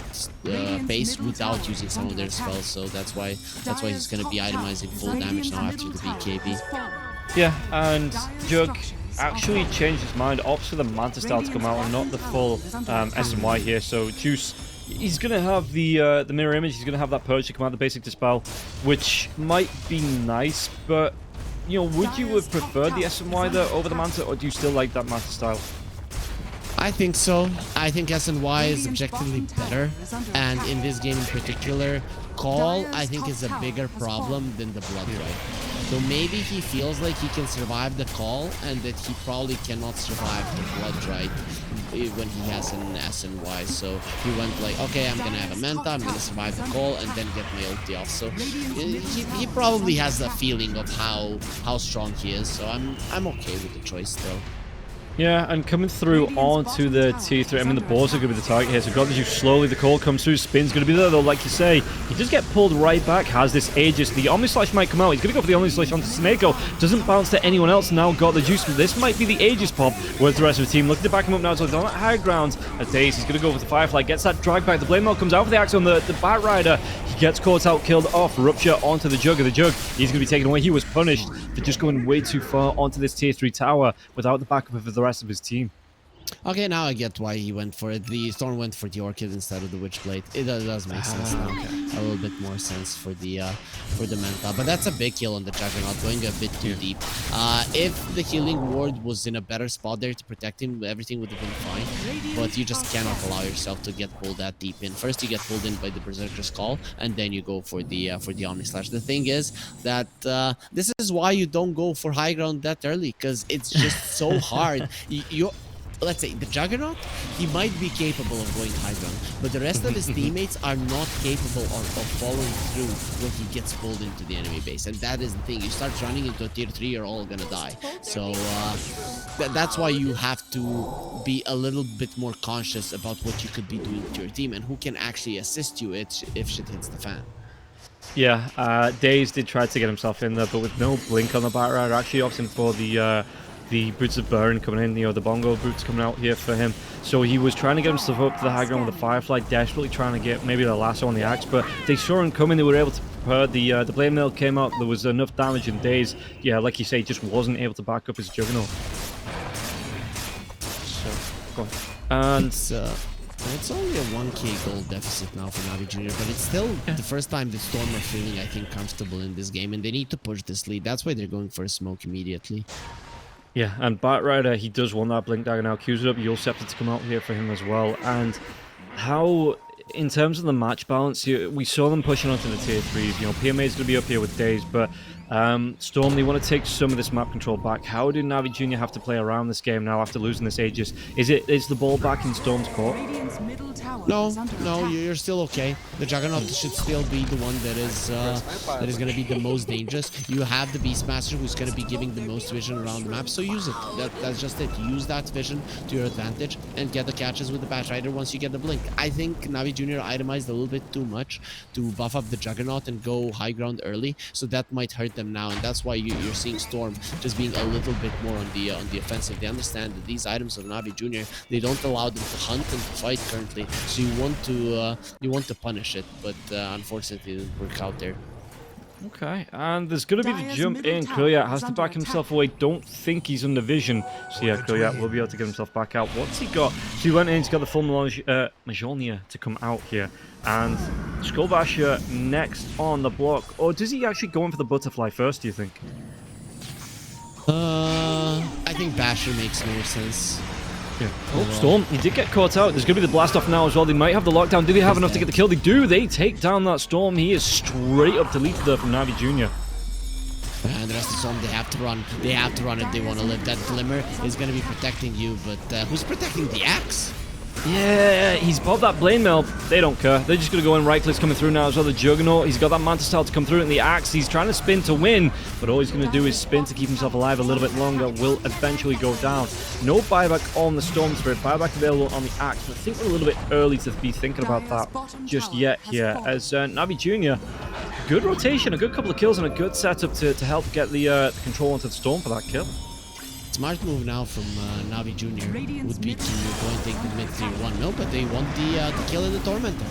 Speaker 2: pace without using some of their spells. So that's why he's going to be itemizing full damage now after the BKB.
Speaker 1: Yeah, and Jug actually changed his mind, opts for the Manta style to come out and not the full SMY here. So Juice, he's going to have the mirror image, he's going to have that purge to come out, the basic dispel, which might be nice, but, you know, would you have preferred the SMY there over the Manta, or do you still like that Manta style?
Speaker 2: I think so. I think SNY is objectively better, and in this game in particular, Call, I think, is a bigger problem than the Blood Right. So maybe he feels like he can survive the Call, and that he probably cannot survive the Blood Right when he has an SNY. So he went like, okay, I'm gonna have a Manta, I'm gonna survive the Call, and then get my ulti off. So he probably has a feeling of how strong he is. So I'm okay with the choice though.
Speaker 1: Yeah, and coming through onto the T3, I mean, the balls are going to be the target here, so Got the Juice slowly, the call comes through, spin's going to be there, though, like you say. He does get pulled right back, has this Aegis, the Omni Slash might come out, he's going to go for the Omni Slash onto Snako, doesn't bounce to anyone else, now Got the Juice, but this might be the Aegis pop, whereas the rest of the team looking to back him up now, so he's on that high ground, as Daze, he's going to go for the Firefly, gets that drag back, the Blade Mail comes out for the axe on the Bat Rider, he gets caught out, killed off, Rupture onto the Jug, he's going to be taken away, he was punished for just going way too far onto this tier 3 tower, without the backup of the rest of his team.
Speaker 2: Okay, now I get why he went for it. The StoRm went for the Orchid instead of the Witchblade. It does make sense now. A little bit more sense for the Manta. But that's a big kill on the Juggernaut, going a bit too deep. If the healing ward was in a better spot there to protect him, everything would have been fine. But you just cannot allow yourself to get pulled that deep in. First you get pulled in by the Berserker's Call, and then you go for the Omni Slash. The thing is that this is why you don't go for high ground that early, because it's just so hard. Let's say the Juggernaut, he might be capable of going high ground, but the rest of his teammates are not capable of following through when he gets pulled into the enemy base. And that is the thing. You start running into a tier 3, you're all gonna die. So that's why you have to be a little bit more conscious about what you could be doing to your team and who can actually assist you if shit hits the fan.
Speaker 1: Yeah, Daze did try to get himself in there, but with no blink on the Bat Rider, actually opting for the Boots of Burn coming in, you know, the Bongo Boots coming out here for him. So he was trying to get himself up to the high ground with the Firefly, desperately trying to get maybe the lasso on the axe, but they saw him coming, they were able to prepare. The Blade Mail came out, there was enough damage, and Daze, yeah, like you say, just wasn't able to back up his Juggernaut. So, go on. And
Speaker 2: it's only a 1k gold deficit now for Navi Jr., but it's still the first time the StoRm are feeling, I think, comfortable in this game, and they need to push this lead. That's why they're going for a smoke immediately.
Speaker 1: Yeah, and Bat Rider, he does want that Blink Dagger now. Q's it up, Yule Scepter to come out here for him as well. And how, in terms of the match balance, we saw them pushing onto the tier 3s. You know, PMA is going to be up here with Daze, but StoRm, they want to take some of this map control back. How do Navi Jr. have to play around this game now after losing this Aegis? Is the ball back in StoRM's court?
Speaker 2: No, you're still okay. The Juggernaut should still be the one that is going to be the most dangerous. You have the Beastmaster who's going to be giving the most vision around the map, so use it. That's just it. Use that vision to your advantage and get the catches with the Batrider once you get the blink. I think Navi Jr. itemized a little bit too much to buff up the Juggernaut and go high ground early, so that might hurt them now, and that's why you're seeing StoRm just being a little bit more on the offensive. They understand that these items of Navi Jr. they don't allow them to hunt and to fight currently, so you want to punish it, but unfortunately it didn't work out there.
Speaker 1: Okay, and there's going to be the jump in. Krilliat has to back himself away. Don't think he's under vision. So yeah, Krilliat will be able to get himself back out. What's he got? So he went in, he's got the full Majonia to come out here. And Skullbasher next on the block. Or does he actually go in for the butterfly first, do you think?
Speaker 2: I think Basher makes more sense.
Speaker 1: Yeah. Oh, StoRm, he did get caught out. There's going to be the blast off now as well. They might have the lockdown. Do they have enough to get the kill? They do. They take down that StoRm. He is straight up deleted there from Navi Jr.
Speaker 2: And the rest of StoRm, they have to run. They have to run if they want to live. That Glimmer is going to be protecting you, but who's protecting the Axe?
Speaker 1: Yeah, he's popped that Blade Mail. They don't care. They're just going to go in. Right click's coming through now as well. The Juggernaut, he's got that Manta Style to come through, and the Axe, he's trying to spin to win, but all he's going to do is spin to keep himself alive a little bit longer. Will eventually go down. No buyback on the Storm Spirit. Buyback available on the Axe, but I think we're a little bit early to be thinking about that just yet here. As Navi Jr., good rotation, a good couple of kills, and a good setup to help get the control onto the StoRm for that kill.
Speaker 2: Smart move now from Navi Jr. would be to go and take the mid tier 1. No, but they want the kill in the Tormentor.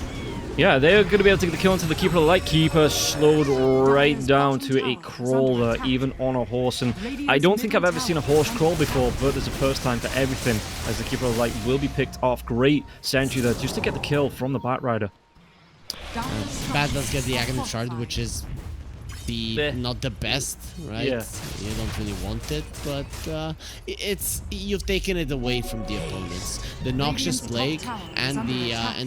Speaker 1: Yeah, they're going to be able to take the kill into the Keeper of the Light. Keeper slowed right down to a crawler, even on a horse. And I don't think I've ever seen a horse crawl before, but there's a first time for everything, as the Keeper of the Light will be picked off. Great sentry there, just to get the kill from the Batrider.
Speaker 2: Bat does get the Aghanim Shard, which is not the best, right?
Speaker 1: Yeah.
Speaker 2: You don't really want it, but you've taken it away from the opponents. The Noxious Plague and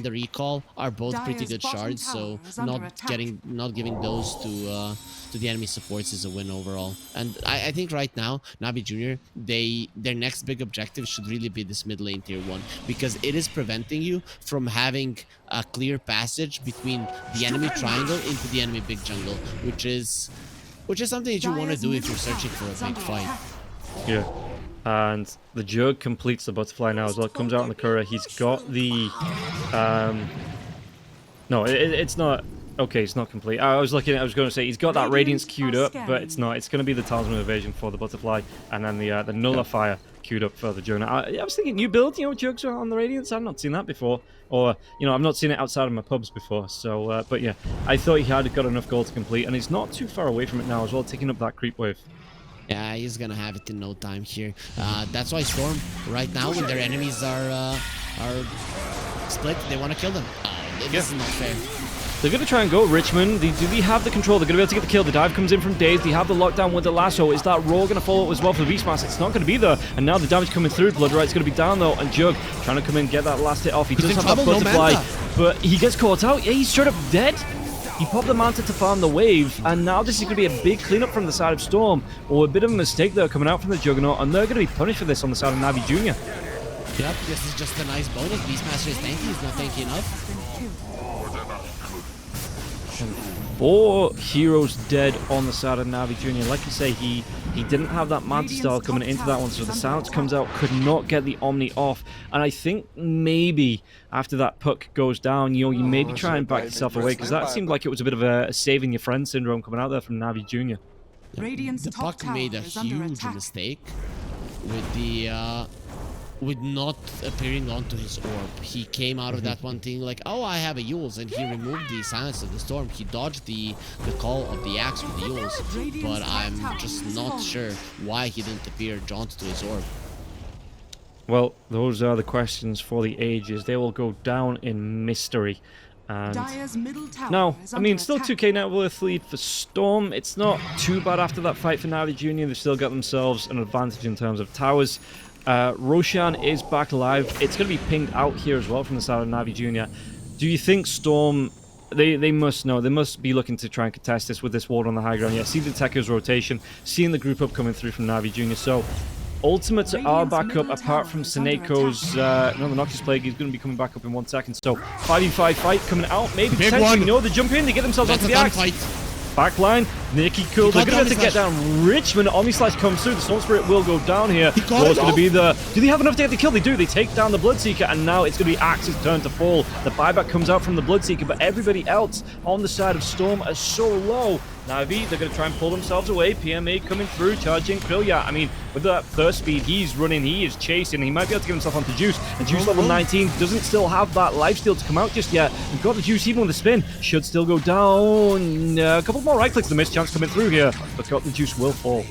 Speaker 2: the Recall are both pretty good shards, so not giving those to the enemy supports is a win overall. And I think right now Navi Jr. their next big objective should really be this mid lane tier 1, because it is preventing you from having a clear passage between the enemy triangle into the enemy big jungle, which is something that you want to do if you're searching for a big fight.
Speaker 1: Yeah. And the Jug completes the butterfly now as well. It comes out on the courier. He's got the no, it's not. Okay, it's not complete. I was going to say he's got that Radiance queued up, but it's not. It's going to be the Talisman of Evasion for the Butterfly, and then the Nullifier queued up for the Jug. I was thinking, new build, Jugs on the Radiance. I've not seen that before. Or, I've not seen it outside of my pubs before. So, but yeah, I thought he had got enough gold to complete, and he's not too far away from it now as well, taking up that creep wave.
Speaker 2: Yeah, he's going to have it in no time here. That's why StoRm, right now, when their enemies are split, they want to kill them. This is not fair.
Speaker 1: They're going to try and go Richmond. Do they have the control? They're going to be able to get the kill. The dive comes in from Daze. They have the lockdown with the lasso. Is that roll going to follow as well for the Beastmaster? It's not going to be there. And now the damage coming through. Bloodright's going to be down though. And Jug trying to come in, get that last hit off. He does have that butterfly, but he gets caught out. Yeah, he's straight up dead. He popped the Manta to farm the wave, and now this is going to be a big cleanup from the side of StoRm. Or a bit of a mistake there coming out from the Juggernaut, and they're going to be punished for this on the side of Navi Jr.
Speaker 2: Yep, this is just a nice bonus. Beastmaster is tanky. He's not tanky enough.
Speaker 1: 4 heroes dead on the side of Navi Jr. Like you say, he didn't have that Manta style coming into that one, so the silence comes out, could not get the Omni off. And I think maybe after that puck goes down, you maybe try and back yourself away, because that seemed like it was a bit of a saving your friend syndrome coming out there from Navi Jr.
Speaker 2: The puck made a huge mistake with not appearing onto his orb. He came out of that one thing like, oh, I have a Yules, and he removed the silence of the storm. He dodged the call of the axe with the Yules, but I'm just not sure why he didn't appear jaunt to his orb.
Speaker 1: Well, those are the questions for the ages. They will go down in mystery. And now, I mean, still 2k net worth lead for StoRm. It's not too bad after that fight for Navi Jr. They've still got themselves an advantage in terms of towers. Roshan is back alive. It's going to be pinged out here as well from the side of Navi Jr. Do you think StoRm, they must know, they must be looking to try and contest this with this ward on the high ground? Yeah, see the Tekker's rotation, seeing the group up coming through from Navi Jr. So ultimates are back up, apart from Seneco's, no, the Noxus Plague is going to be coming back up in 1 second. So 5v5 fight coming out, maybe
Speaker 2: Big
Speaker 1: potentially,
Speaker 2: one.
Speaker 1: no, they jump in, they get themselves
Speaker 2: That's
Speaker 1: onto
Speaker 2: a
Speaker 1: the
Speaker 2: fun
Speaker 1: axe.
Speaker 2: fight.
Speaker 1: Backline, Nikki cool. They're going to have to get
Speaker 2: Slash.
Speaker 1: down Richmond. Omni Slash comes through. The Storm Spirit will go down here.
Speaker 2: He got
Speaker 1: What's
Speaker 2: it
Speaker 1: going to
Speaker 2: off.
Speaker 1: be the... Do they have enough to get the kill? They do. They take down the Bloodseeker, and now it's going to be Axe's turn to fall. The buyback comes out from the Bloodseeker, but everybody else on the side of Storm are so low. NAVI, they're going to try and pull themselves away. PMA coming through, charging Krillia. I mean, with that burst speed, he's running, he is chasing. He might be able to get himself onto Juice. And Juice level 19 doesn't still have that lifesteal to come out just yet. We've got the Juice, even with the spin, should still go down. A couple more right clicks, the miss chance coming through here. But got the Juice will fall.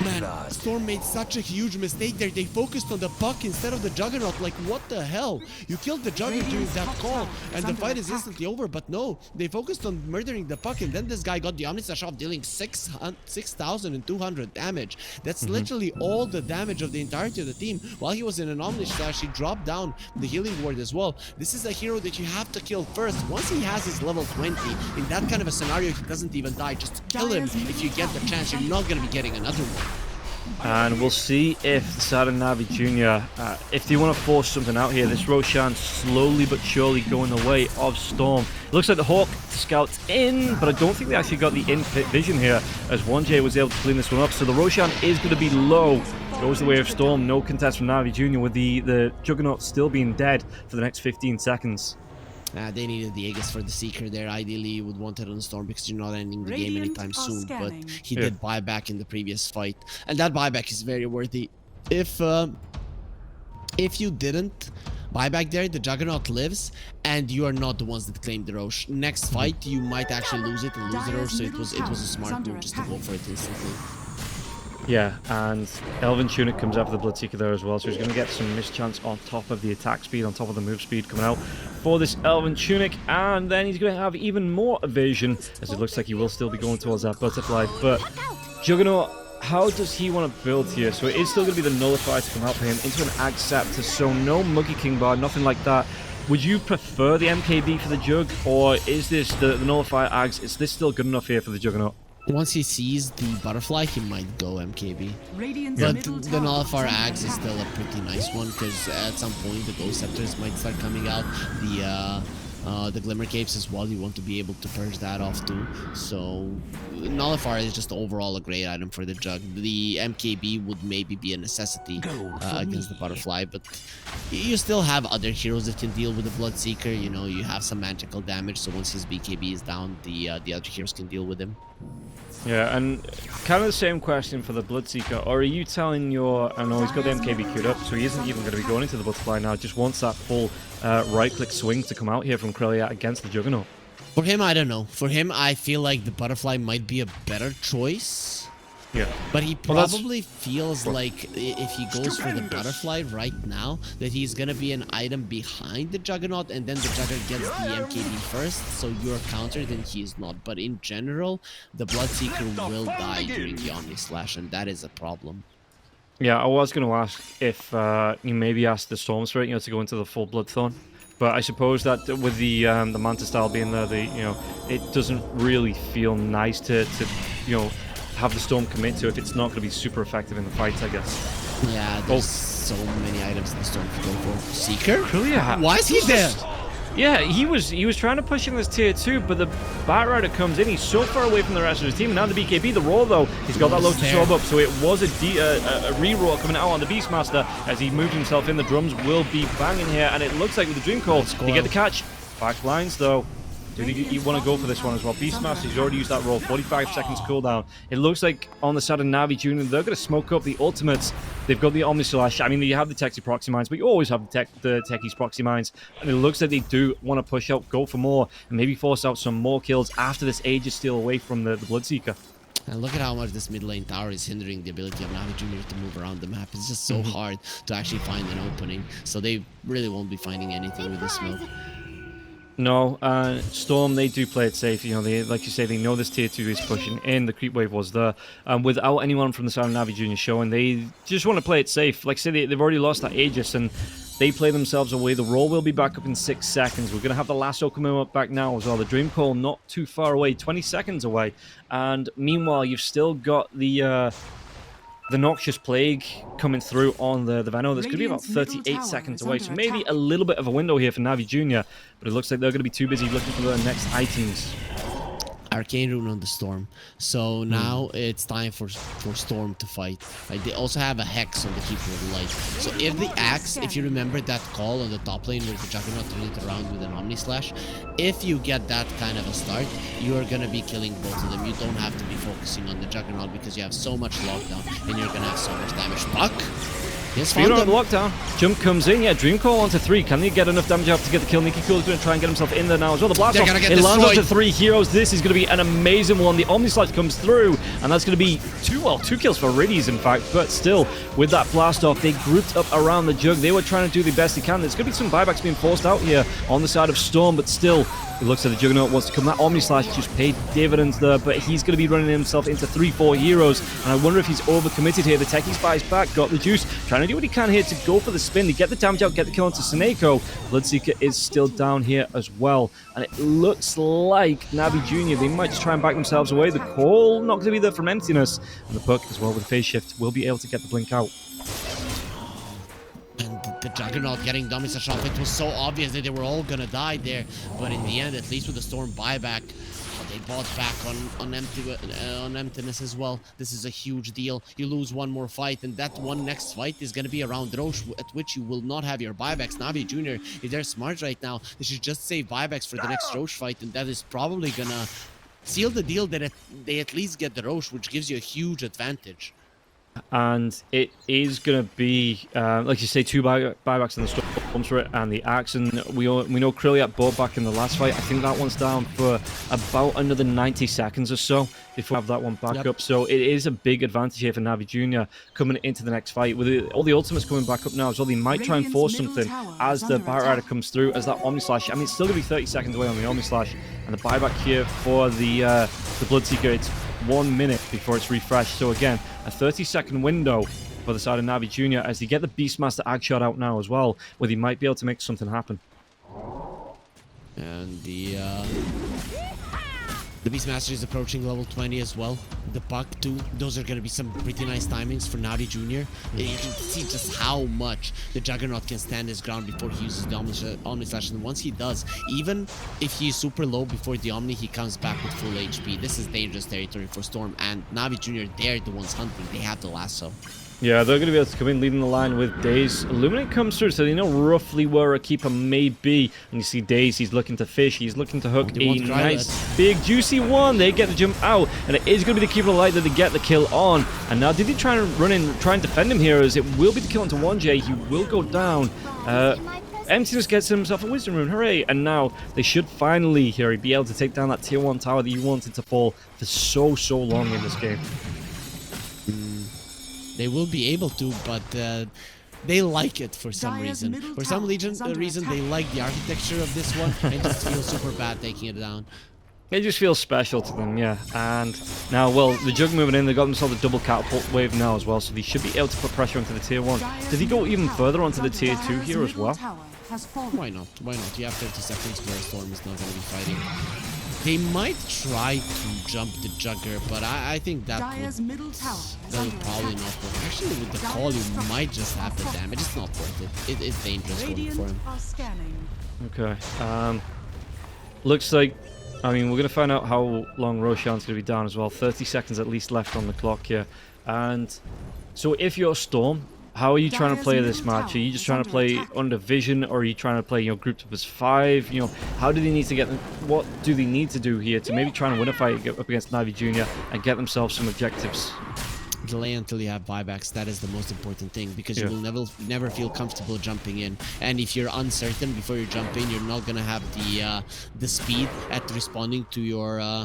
Speaker 2: Man, Storm made such a huge mistake there. They focused on the puck instead of the Juggernaut. Like, what the hell? You killed the Juggernaut during that call, and the fight is instantly over. But no, they focused on murdering the puck, and then this guy got the Omnislash off, dealing 6,200 damage. That's literally all the damage of the entirety of the team. While he was in an Omnislash, he dropped down the healing ward as well. This is a hero that you have to kill first. Once he has his level 20, in that kind of a scenario, he doesn't even die. Just kill him if you get the chance. You're not going to be getting another one.
Speaker 1: And we'll see if the side of NAVI Jr., if they want to force something out here. This Roshan slowly but surely going the way of Storm. It looks like the Hawk scouts in, but I don't think they actually got the in-pit vision here, as 1J was able to clean this one up. So the Roshan is going to be low. Goes the way of Storm. No contest from NAVI Jr. with the Juggernaut still being dead for the next 15 seconds.
Speaker 2: They needed the Aegis for the Seeker there. Ideally, you would want it on Storm because you're not ending the game anytime soon. But he did buyback in the previous fight, and that buyback is very worthy. If you didn't buyback there, the Juggernaut lives, and you are not the ones that claimed the Roche. Next fight, you might actually lose it and lose the Roche. So it was a smart move just to go for it instantly.
Speaker 1: Yeah, and Elven Tunic comes out for the Bloodseeker there as well, so he's going to get some mischance on top of the attack speed, on top of the move speed coming out for this Elven Tunic, and then he's going to have even more evasion, as it looks like he will still be going towards that Butterfly. But Juggernaut, how does he want to build here? So it is still going to be the Nullifier to come out for him into an Ag Scepter, so no Muggy King Bar, nothing like that. Would you prefer the MKB for the Jug, or is this the Nullifier Ags? Is this still good enough here for the Juggernaut?
Speaker 2: Once he sees the Butterfly, he might go MKB. But the Nullifier Axe is still a pretty nice one, because at some point the Ghost Scepters might start coming out. The Glimmer Capes as well, you want to be able to purge that off too. So Nullifier is just overall a great item for the Jug. The MKB would maybe be a necessity against the Butterfly, but you still have other heroes that can deal with the Bloodseeker. You know, you have some magical damage, so once his BKB is down, the other heroes can deal with him.
Speaker 1: Yeah, and kind of the same question for the Bloodseeker. Or are you telling your... I know he's got the MKB queued up, so he isn't even going to be going into the Butterfly now. Just wants that full right-click swing to come out here from Krillia against the Juggernaut.
Speaker 2: For him, I don't know. For him, I feel like the Butterfly might be a better choice.
Speaker 1: Yeah.
Speaker 2: But he probably feels like if he goes for the Butterfly right now, that he's gonna be an item behind the Juggernaut, and then the Juggernaut gets the MKB first, so you're countered and he's not. But in general, the Bloodseeker will die during the Omnislash, and that is a problem.
Speaker 1: Yeah, I was going to ask if you maybe asked the Storm Spirit, to go into the full Bloodthorn. But I suppose that with the Manta style being there, it doesn't really feel nice to have the Storm commit to if it's not going to be super effective in the fights, I guess.
Speaker 2: Yeah, there's so many items the Storm can go for. Seeker?
Speaker 1: Krillia.
Speaker 2: Why is he there?
Speaker 1: Yeah, he was trying to push in this tier 2, but the Batrider comes in. He's so far away from the rest of his team. Now the BKB, the roll though, he's got that Lotus Orb up, so it was a re-roll coming out on the Beastmaster as he moved himself in. The drums will be banging here, and it looks like with the Dream Coil, they get the catch. Back lines though. Do you want to go for this one as well? Beastmaster, he's already used that roll. 45 seconds cooldown. It looks like on the side of NAVI Jr., they're going to smoke up the ultimates. They've got the Omnislash. I mean, you have the Techie Proxy Mines, but you always have the Techies Proxy Mines. And it looks like they do want to push out, go for more, and maybe force out some more kills after this Aegis steal away from the Bloodseeker.
Speaker 2: And look at how much this mid lane tower is hindering the ability of NAVI Jr. to move around the map. It's just so hard to actually find an opening. So they really won't be finding anything with the smoke.
Speaker 1: No, Storm, they do play it safe. They, like you say, they know this tier 2 is pushing in. The creep wave was there. Without anyone from the side of NAVI Jr. showing, they just want to play it safe. Like I say, they've already lost that Aegis, and they play themselves away. The roll will be back up in 6 seconds. We're going to have the lasso coming up back now as well. The Dream Coil not too far away, 20 seconds away. And meanwhile, you've still got the the Noxious Plague coming through on the Veno. That's going to be about 38 seconds away, so maybe a little bit of a window here for Navi Jr., but it looks like they're going to be too busy looking for the next items.
Speaker 2: Arcane Rune on the StoRm. So now it's time for StoRm to fight. Like, they also have a Hex on the Keeper of Light. So if the Axe, if you remember that call on the top lane where the Juggernaut turned it around with an Omni Slash, if you get that kind of a start, you are going to be killing both of them. You don't have to be focusing on the Juggernaut because you have so much lockdown and you're going to have so much damage. Puck! Yes,
Speaker 1: Speed on the lockdown. Jump comes in. Yeah, Dream Call onto 3. Can they get enough damage up to get the kill? Nikki Cool is going to try and get himself in there now as well. The blast off. It lands onto 3 heroes. This is going to be an amazing one. The Omni Slash comes through, and that's going to be 2 kills for Riddies, in fact. But still, with that blast off, they grouped up around the Jug. They were trying to do the best they can. There's going to be some buybacks being forced out here on the side of StoRm, but still, it looks like the Juggernaut wants to come. That Omni Slash just paid dividends there, but he's going to be running himself into 3-4 heroes, and I wonder if he's overcommitted here. The Techie Spy's back, got the juice, trying to do what he can here to go for the spin, to get the damage out, get the kill onto Seneko. Bloodseeker is still down here as well, and it looks like Navi Jr., they might just try and back themselves away. The call not going to be there from Emptiness, and the Puck as well with the phase shift will be able to get the blink out.
Speaker 2: And the Juggernaut getting dummy slash off, it was so obvious that they were all gonna die there, but in the end, at least with the StoRm buyback, they bought back on Emptiness as well. This is a huge deal. You lose one more fight, and that one next fight is gonna be around Roche, at which you will not have your buybacks. Navi Jr., if they're smart right now, they should just save buybacks for the next Roche fight, and that is probably gonna seal the deal that they at least get the Roche, which gives you a huge advantage.
Speaker 1: And it is going to be, like you say, 2 buybacks on the StoRm for it and the Axe. And we know Krilliat bought back in the last fight. I think that one's down for about another 90 seconds or so before we have that one back up. So it is a big advantage here for Navi Jr. coming into the next fight. With all the ultimates coming back up now as well, they might try and force something as the Barret Rider comes through, as that Omni Slash. I mean, it's still going to be 30 seconds away on the Omni Slash. And the buyback here for the Bloodseeker, it's 1 minute before it's refreshed. So again, a 30-second window for the side of Navi Jr. as they get the Beastmaster Ag shot out now as well, where they might be able to make something happen.
Speaker 2: And the Beastmaster is approaching level 20 as well. The Puck too. Those are going to be some pretty nice timings for Navi Jr. You can see just how much the Juggernaut can stand his ground before he uses the Omni Slash. And once he does, even if he's super low before the Omni, he comes back with full HP. This is dangerous territory for StoRm. And Navi Jr., they're the ones hunting. They have the lasso.
Speaker 1: Yeah, they're going to be able to come in leading the line with Daze. Illuminate comes through, so they know roughly where a keeper may be. And you see Daze, he's looking to fish, he's looking to hook a nice, big, juicy one. They get the jump out, and it is going to be the Keeper of the Light that they get the kill on. And now, did he try and run in, try and defend him here, as it will be the kill onto 1J. He will go down. Emptiness gets himself a Wisdom Rune, hooray! And now they should finally, here, be able to take down that tier 1 tower that you wanted to fall for so long in this game.
Speaker 2: They will be able to, but they like it for some reason. For some reason, they like the architecture of this one and just feel super bad taking it down.
Speaker 1: It just feels special to them, yeah. And now, well, the Jug moving in, they got themselves a double catapult wave now as well, so they should be able to put pressure onto the tier 1. Did he go even further onto the tier 2 here as well?
Speaker 2: Why not? Why not? You have 30 seconds where StoRm is not going to be fighting. They might try to jump the Jugger, but I think that will probably not work. Actually, with the call, you might just have the damage. It's not worth it. It's dangerous going for him.
Speaker 1: Okay. Looks like, I mean, we're going to find out how long Roshan's going to be down as well. 30 seconds at least left on the clock here. And so if you're StoRm, how are you trying to play this match? Are you just trying to play under vision, or are you trying to play, you know, grouped up as 5? You know, how do they need to get them? What do they need to do here to maybe try and win a fight up against Navi Jr. and get themselves some objectives?
Speaker 2: Delay until you have buybacks. That is the most important thing, because you will never feel comfortable jumping in. And if you're uncertain before you jump in, you're not gonna have the speed at responding to your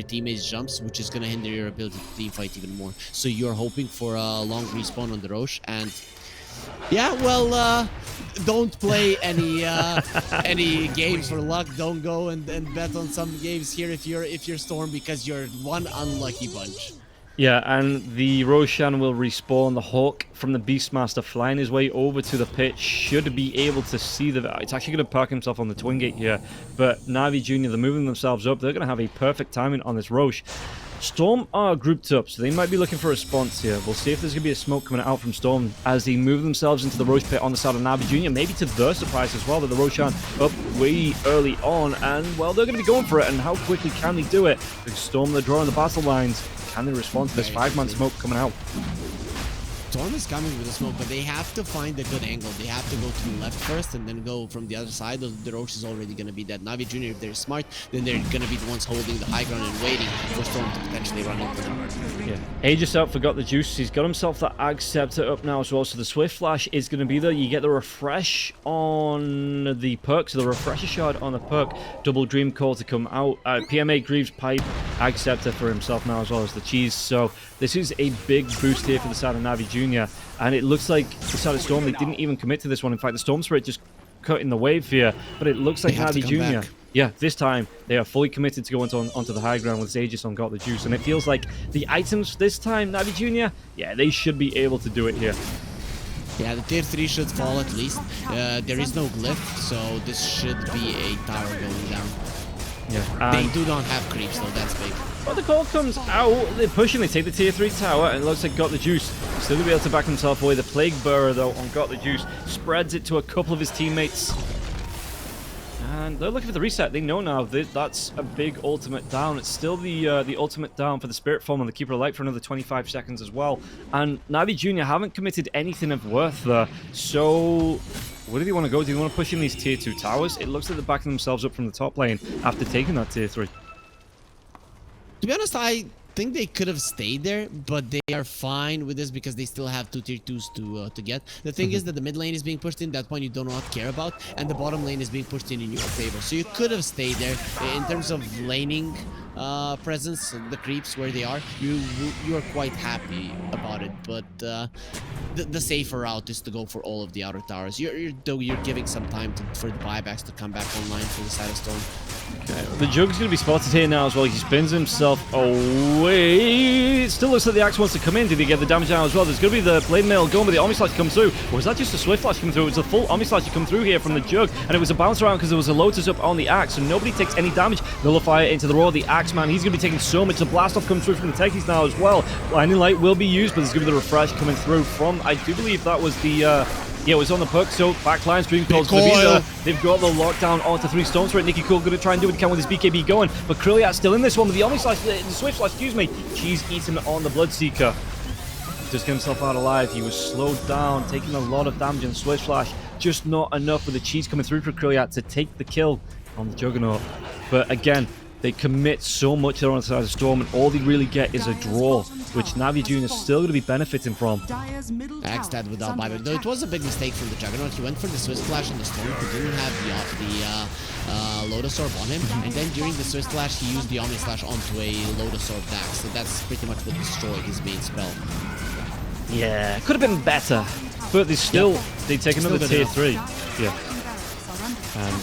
Speaker 2: teammates' jumps, which is gonna hinder your ability to team fight even more. So you're hoping for a long respawn on the Roche, and yeah, well, don't play any games for luck. Don't go and bet on some games here if you're StoRm, because you're one unlucky bunch.
Speaker 1: Yeah, and the Roshan will respawn. The Hawk from the Beastmaster flying his way over to the pitch should be able to see the... It's actually going to park himself on the Twin Gate here, but Navi Jr., they're moving themselves up. They're going to have a perfect timing on this Roche. StoRm are grouped up, so they might be looking for a response here. We'll see if there's going to be a smoke coming out from StoRm as they move themselves into the Roche pit on the side of NAVI Jr. Maybe to their surprise as well, that the Roshan up way early on, and, well, they're going to be going for it, and how quickly can they do it? Because StoRm, they're drawing the battle lines. Can they respond to this 5-man smoke coming out?
Speaker 2: StoRm is coming with the smoke, but they have to find a good angle. They have to go to the left first and then go from the other side. The Roche is already going to be dead. NAVI Jr., if they're smart, then they're going to be the ones holding the high ground and waiting for StoRm to potentially run into them.
Speaker 1: Yeah. Aegis out, forgot the juice. He's got himself that Ag Scepter up now as well, so the Swift Flash is going to be there. You get the refresh on the perk, so the Refresher Shard on the perk. Double Dream Call to come out. PMA Greaves Pipe, Ag Scepter for himself now as well as the Cheese. So this is a big boost here for the side of NAVI Jr. And it looks like the side of StoRm, they didn't even commit to this one. In fact, the Storm Spirit just cut in the wave here. But it looks like NAVI Jr. Yeah, this time they are fully committed to go onto the high ground with Aegis on Got the Juice. And it feels like the items this time, NAVI Jr., yeah, they should be able to do it here.
Speaker 2: Yeah, the tier 3 should fall at least. There is no glyph, so this should be a tower going down.
Speaker 1: Yeah,
Speaker 2: they do not have creeps though, that's big.
Speaker 1: But the call comes out, they're pushing, they take the tier 3 tower, and it looks like Got the Juice still gonna be able to back himself away. The Plague Bearer, though, on Got the Juice, spreads it to a couple of his teammates. And they're looking for the reset. They know now that that's a big ultimate down. It's still the ultimate down for the Spirit Form and the Keeper of Light for another 25 seconds as well. And NAVI Jr. haven't committed anything of worth there. So where do they want to go? Do they want to push in these tier 2 towers? It looks like they're backing themselves up from the top lane after taking that tier 3.
Speaker 2: To be honest, I think they could have stayed there, but they are fine with this because they still have 2 tier 2s to get. The thing is that the mid lane is being pushed in, that one you do not care about, and the bottom lane is being pushed in your favor. So you could have stayed there. In terms of laning presence, the creeps where they are, you are quite happy about it. But the safer route is to go for all of the outer towers. You're giving some time for the buybacks to come back online for the side of StoRm.
Speaker 1: Okay, the Jug's going to be spotted here now as well. He spins himself away. It still looks like the Axe wants to come in. Did he get the damage down as well? There's going to be the Blade Mail going, but the Omni Slash come through. Or was that just a Swift Flash coming through? It was a full Omni Slash to come through here from the Jug, and it was a bounce around because there was a Lotus up on the Axe, so nobody takes any damage. Nullifier into the Roar. The Axeman, he's going to be taking so much. The Blast Off comes through from the Techies now as well. Blinding Light will be used, but there's going to be the Refresh coming through from, I do believe that was the... yeah, it was on the perk, so backline Dream Call's going to be there. They've got the lockdown onto 3 Stones for it. Nicky Cool going to try and do what he can with his BKB going, but Krilliat's still in this one with the Omni Slash, the Swift Slash, excuse me. Cheese eating on the Bloodseeker. Just get himself out alive. He was slowed down, taking a lot of damage on Swift Slash. Just not enough with the Cheese coming through for Krilliat to take the kill on the Juggernaut. But again, they commit so much there on the side of StoRm, and all they really get is a draw, which NAVI Jr. is still going to be benefiting from.
Speaker 2: Axe dead without buyback. Though it was a big mistake from the Juggernaut. He went for the Swiss Flash on the StoRm, who didn't have the Lotus Orb on him, and then during the Swiss Flash, he used the Omni Slash onto a Lotus Orb Dax, so that's pretty much what destroyed his main spell.
Speaker 1: Yeah, could have been better, but they still, they take another tier 3. Yeah. And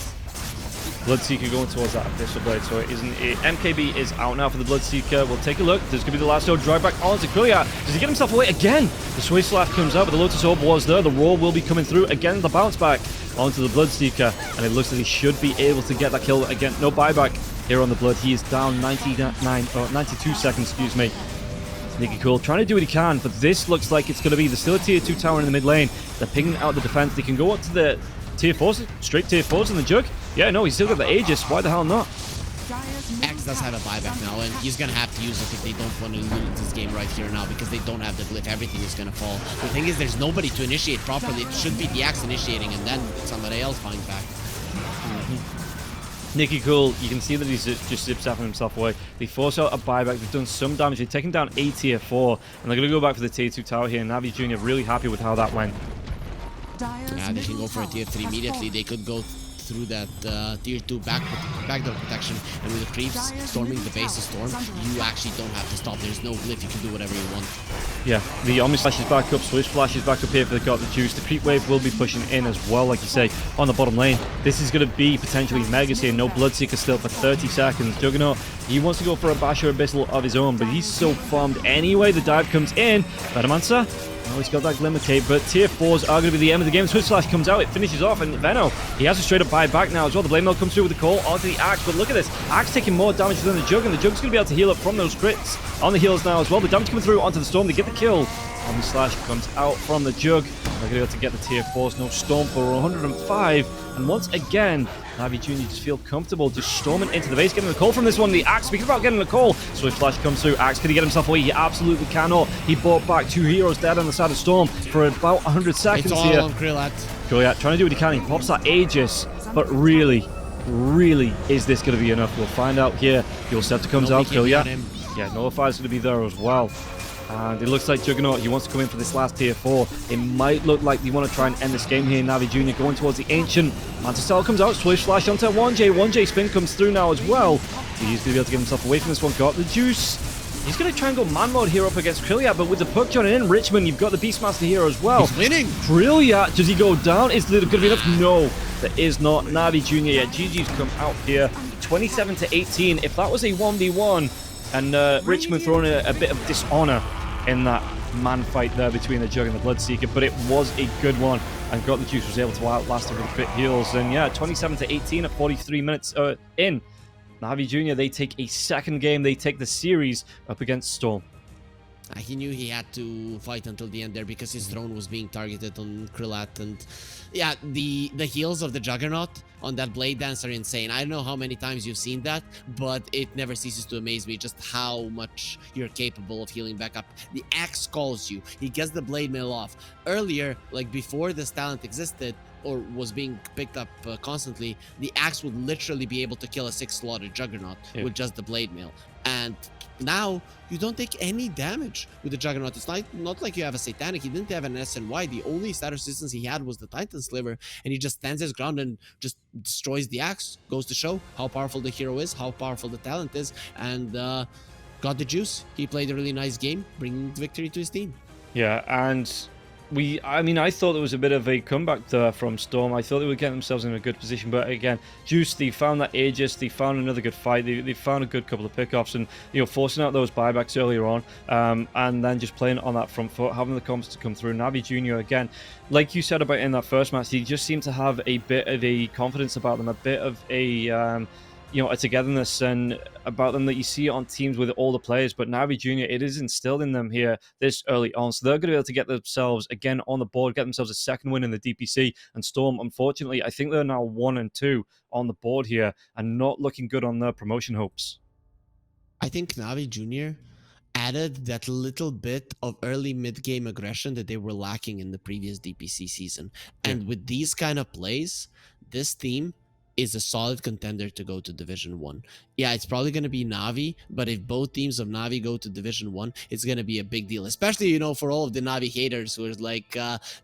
Speaker 1: Bloodseeker going towards that Abyssal Blade, so it isn't. MKB is out now for the Bloodseeker. We'll take a look. There's going to be the last Orb drive back onto Krilliat. Does he get himself away again? The Swiss Slash comes out, but the Lotus Orb was there. The Roar will be coming through. Again, the bounce back onto the Bloodseeker, and it looks like he should be able to get that kill. Again, no buyback here on the Blood. He is down 92 seconds, excuse me. Nicky Cool trying to do what he can, but this looks like it's going to be the still a tier 2 tower in the mid lane. They're pinging out the defense. They can go up to the tier 4s, straight tier 4s in the Jug. Yeah, no, he's still got the Aegis. Why the hell not?
Speaker 2: Axe does have a buyback now, and he's going to have to use it if they don't want to lose this game right here now, because they don't have the glyph. Everything is going to fall. The thing is, there's nobody to initiate properly. It should be the Axe initiating, and then somebody else find back.
Speaker 1: Nicky Cool, you can see that he's just zip-zapping himself away. They force out a buyback. They've done some damage. They've taken down a tier 4, and they're going to go back for the tier 2 tower here. NAVI Jr. really happy with how that went.
Speaker 2: Yeah, they can go for a tier 3 immediately. They could go through that tier 2 backdoor protection, and with the creeps storming the base of StoRm, you actually don't have to stop. There's no glyph. You can do whatever you want.
Speaker 1: Yeah, the Omni Slash is back up, Swiss Flash is back up here for the Got the Juice. The creep wave will be pushing in as well, like you say, on the bottom lane. This is going to be potentially Megas here. No Bloodseeker still for 30 seconds. Juggernaut, he wants to go for a Basher Abyssal of his own, but he's so farmed anyway. The dive comes in. Venomancer Oh, he's got that Glimmer Cape, but tier 4s are going to be the end of the game. Switch Slash comes out, it finishes off, and Venno, he has to straight up buy back now as well. The Blade Mail comes through with the call onto the Axe, but look at this. Axe taking more damage than the Jug, and the Jug's going to be able to heal up from those crits on the heals now as well. The damage coming through onto the StoRm, they get the kill. And the Slash comes out from the Jug. They're going to be able to get the tier 4s. No StoRm for 105. And once again, NAVI Jr. just feel comfortable just storming into the base, getting the call from this one. The Axe, speaking about getting the call, Swift Flash comes through. Axe, can he get himself away? He absolutely cannot. He brought back 2 heroes dead on the side of StoRm for about 100 seconds
Speaker 2: it's all
Speaker 1: here.
Speaker 2: on Krillat.
Speaker 1: Krillat trying to do what he can. He pops that Aegis, but really, is this going to be enough? We'll find out here. Yosefta comes out. Krillat, yeah, Nullifiers going to be there as well. And it looks like Juggernaut, he wants to come in for this last tier 4. It might look like they want to try and end this game here. NAVI Jr. going towards the Ancient. Mantis Cell comes out, Swish Flash onto 1J. 1J spin comes through now as well. He's going to be able to get himself away from this one. Got the Juice. He's going to try and go man mode here up against Krillat, but with the puck joining in, Richmond, you've got the Beastmaster here as well.
Speaker 2: He's winning.
Speaker 1: Krillat, does he go down? Is there going to be enough? No, there is not. NAVI Jr. yet. GG's come out here. 27-18. If that was a 1v1 and Richmond throwing a bit of dishonor in that man fight there between the Jug and the Bloodseeker, but it was a good one, and Got the Juice was able to outlast him with crit heals. And yeah, 27-18 at 43 minutes in. NAVI Jr., they take a second game. They take the series up against StoRm.
Speaker 2: He knew he had to fight until the end there because his throne was being targeted on Krillat, and yeah, the heals of the Juggernaut on that Blade Dance are insane. I don't know how many times you've seen that, but it never ceases to amaze me just how much you're capable of healing back up. The Axe calls you. He gets the Blade Mail off. Earlier, like before this talent existed or was being picked up constantly, the Axe would literally be able to kill a 6-slotted Juggernaut with just the Blade Mail. And now you don't take any damage with the Juggernaut. It's not like you have a Satanic. He didn't have an SNY. The only stat resistance he had was the Titan Sliver, and he just stands his ground and just destroys the Axe. Goes to show how powerful the hero is, how powerful the talent is, and got the juice. He played a really nice game, bringing victory to his team.
Speaker 1: Yeah, and I thought there was a bit of a comeback there from StoRm. I thought they would get themselves in a good position, but again, Juice, they found that Aegis, they found another good fight, they found a good couple of pickoffs, and forcing out those buybacks earlier on, and then just playing on that front foot, having the comps to come through. NAVI Jr. again, like you said about in that first match, he just seemed to have a bit of a confidence about them, a bit of a a togetherness and about them that you see on teams with all the players. But NAVI Jr., it is instilled in them here this early on, so they're going to be able to get themselves again on the board, get themselves a second win in the DPC. And StoRm, unfortunately, I think they're now 1 and 2 on the board here and not looking good on their promotion hopes.
Speaker 2: I think NAVI Jr. added that little bit of early mid-game aggression that they were lacking in the previous DPC season. And with these kind of plays, this team is a solid contender to go to Division 1. Yeah, it's probably going to be NAVI, but if both teams of NAVI go to Division 1, it's going to be a big deal, especially, for all of the NAVI haters who are like,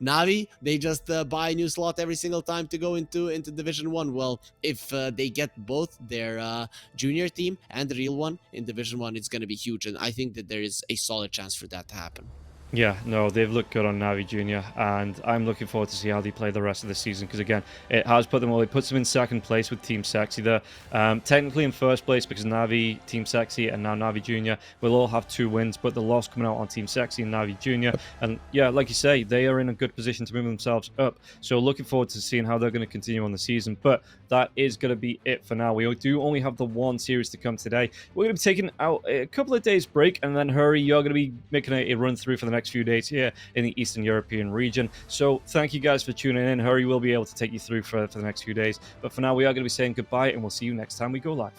Speaker 2: NAVI, they just buy a new slot every single time to go into Division 1. Well, if they get both their junior team and the real one in Division 1, it's going to be huge, and I think that there is a solid chance for that to happen.
Speaker 1: Yeah, no, they've looked good on NAVI Jr., and I'm looking forward to see how they play the rest of the season, because again, it has put them, well, it puts them in second place with Team Sexy there. Technically in first place, because NAVI, Team Sexy, and now NAVI Jr. will all have 2 wins, but the loss coming out on Team Sexy and NAVI Jr. And yeah, like you say, they are in a good position to move themselves up, so looking forward to seeing how they're going to continue on the season. But that is going to be it for now. We do only have the 1 series to come today. We're going to be taking out a couple of days break, and then hurry, you're going to be making a run through for the next few days here in the Eastern European region. So thank you guys for tuning in. Hurry will be able to take you through for the next few days. But for now, we are going to be saying goodbye, and we'll see you next time we go live.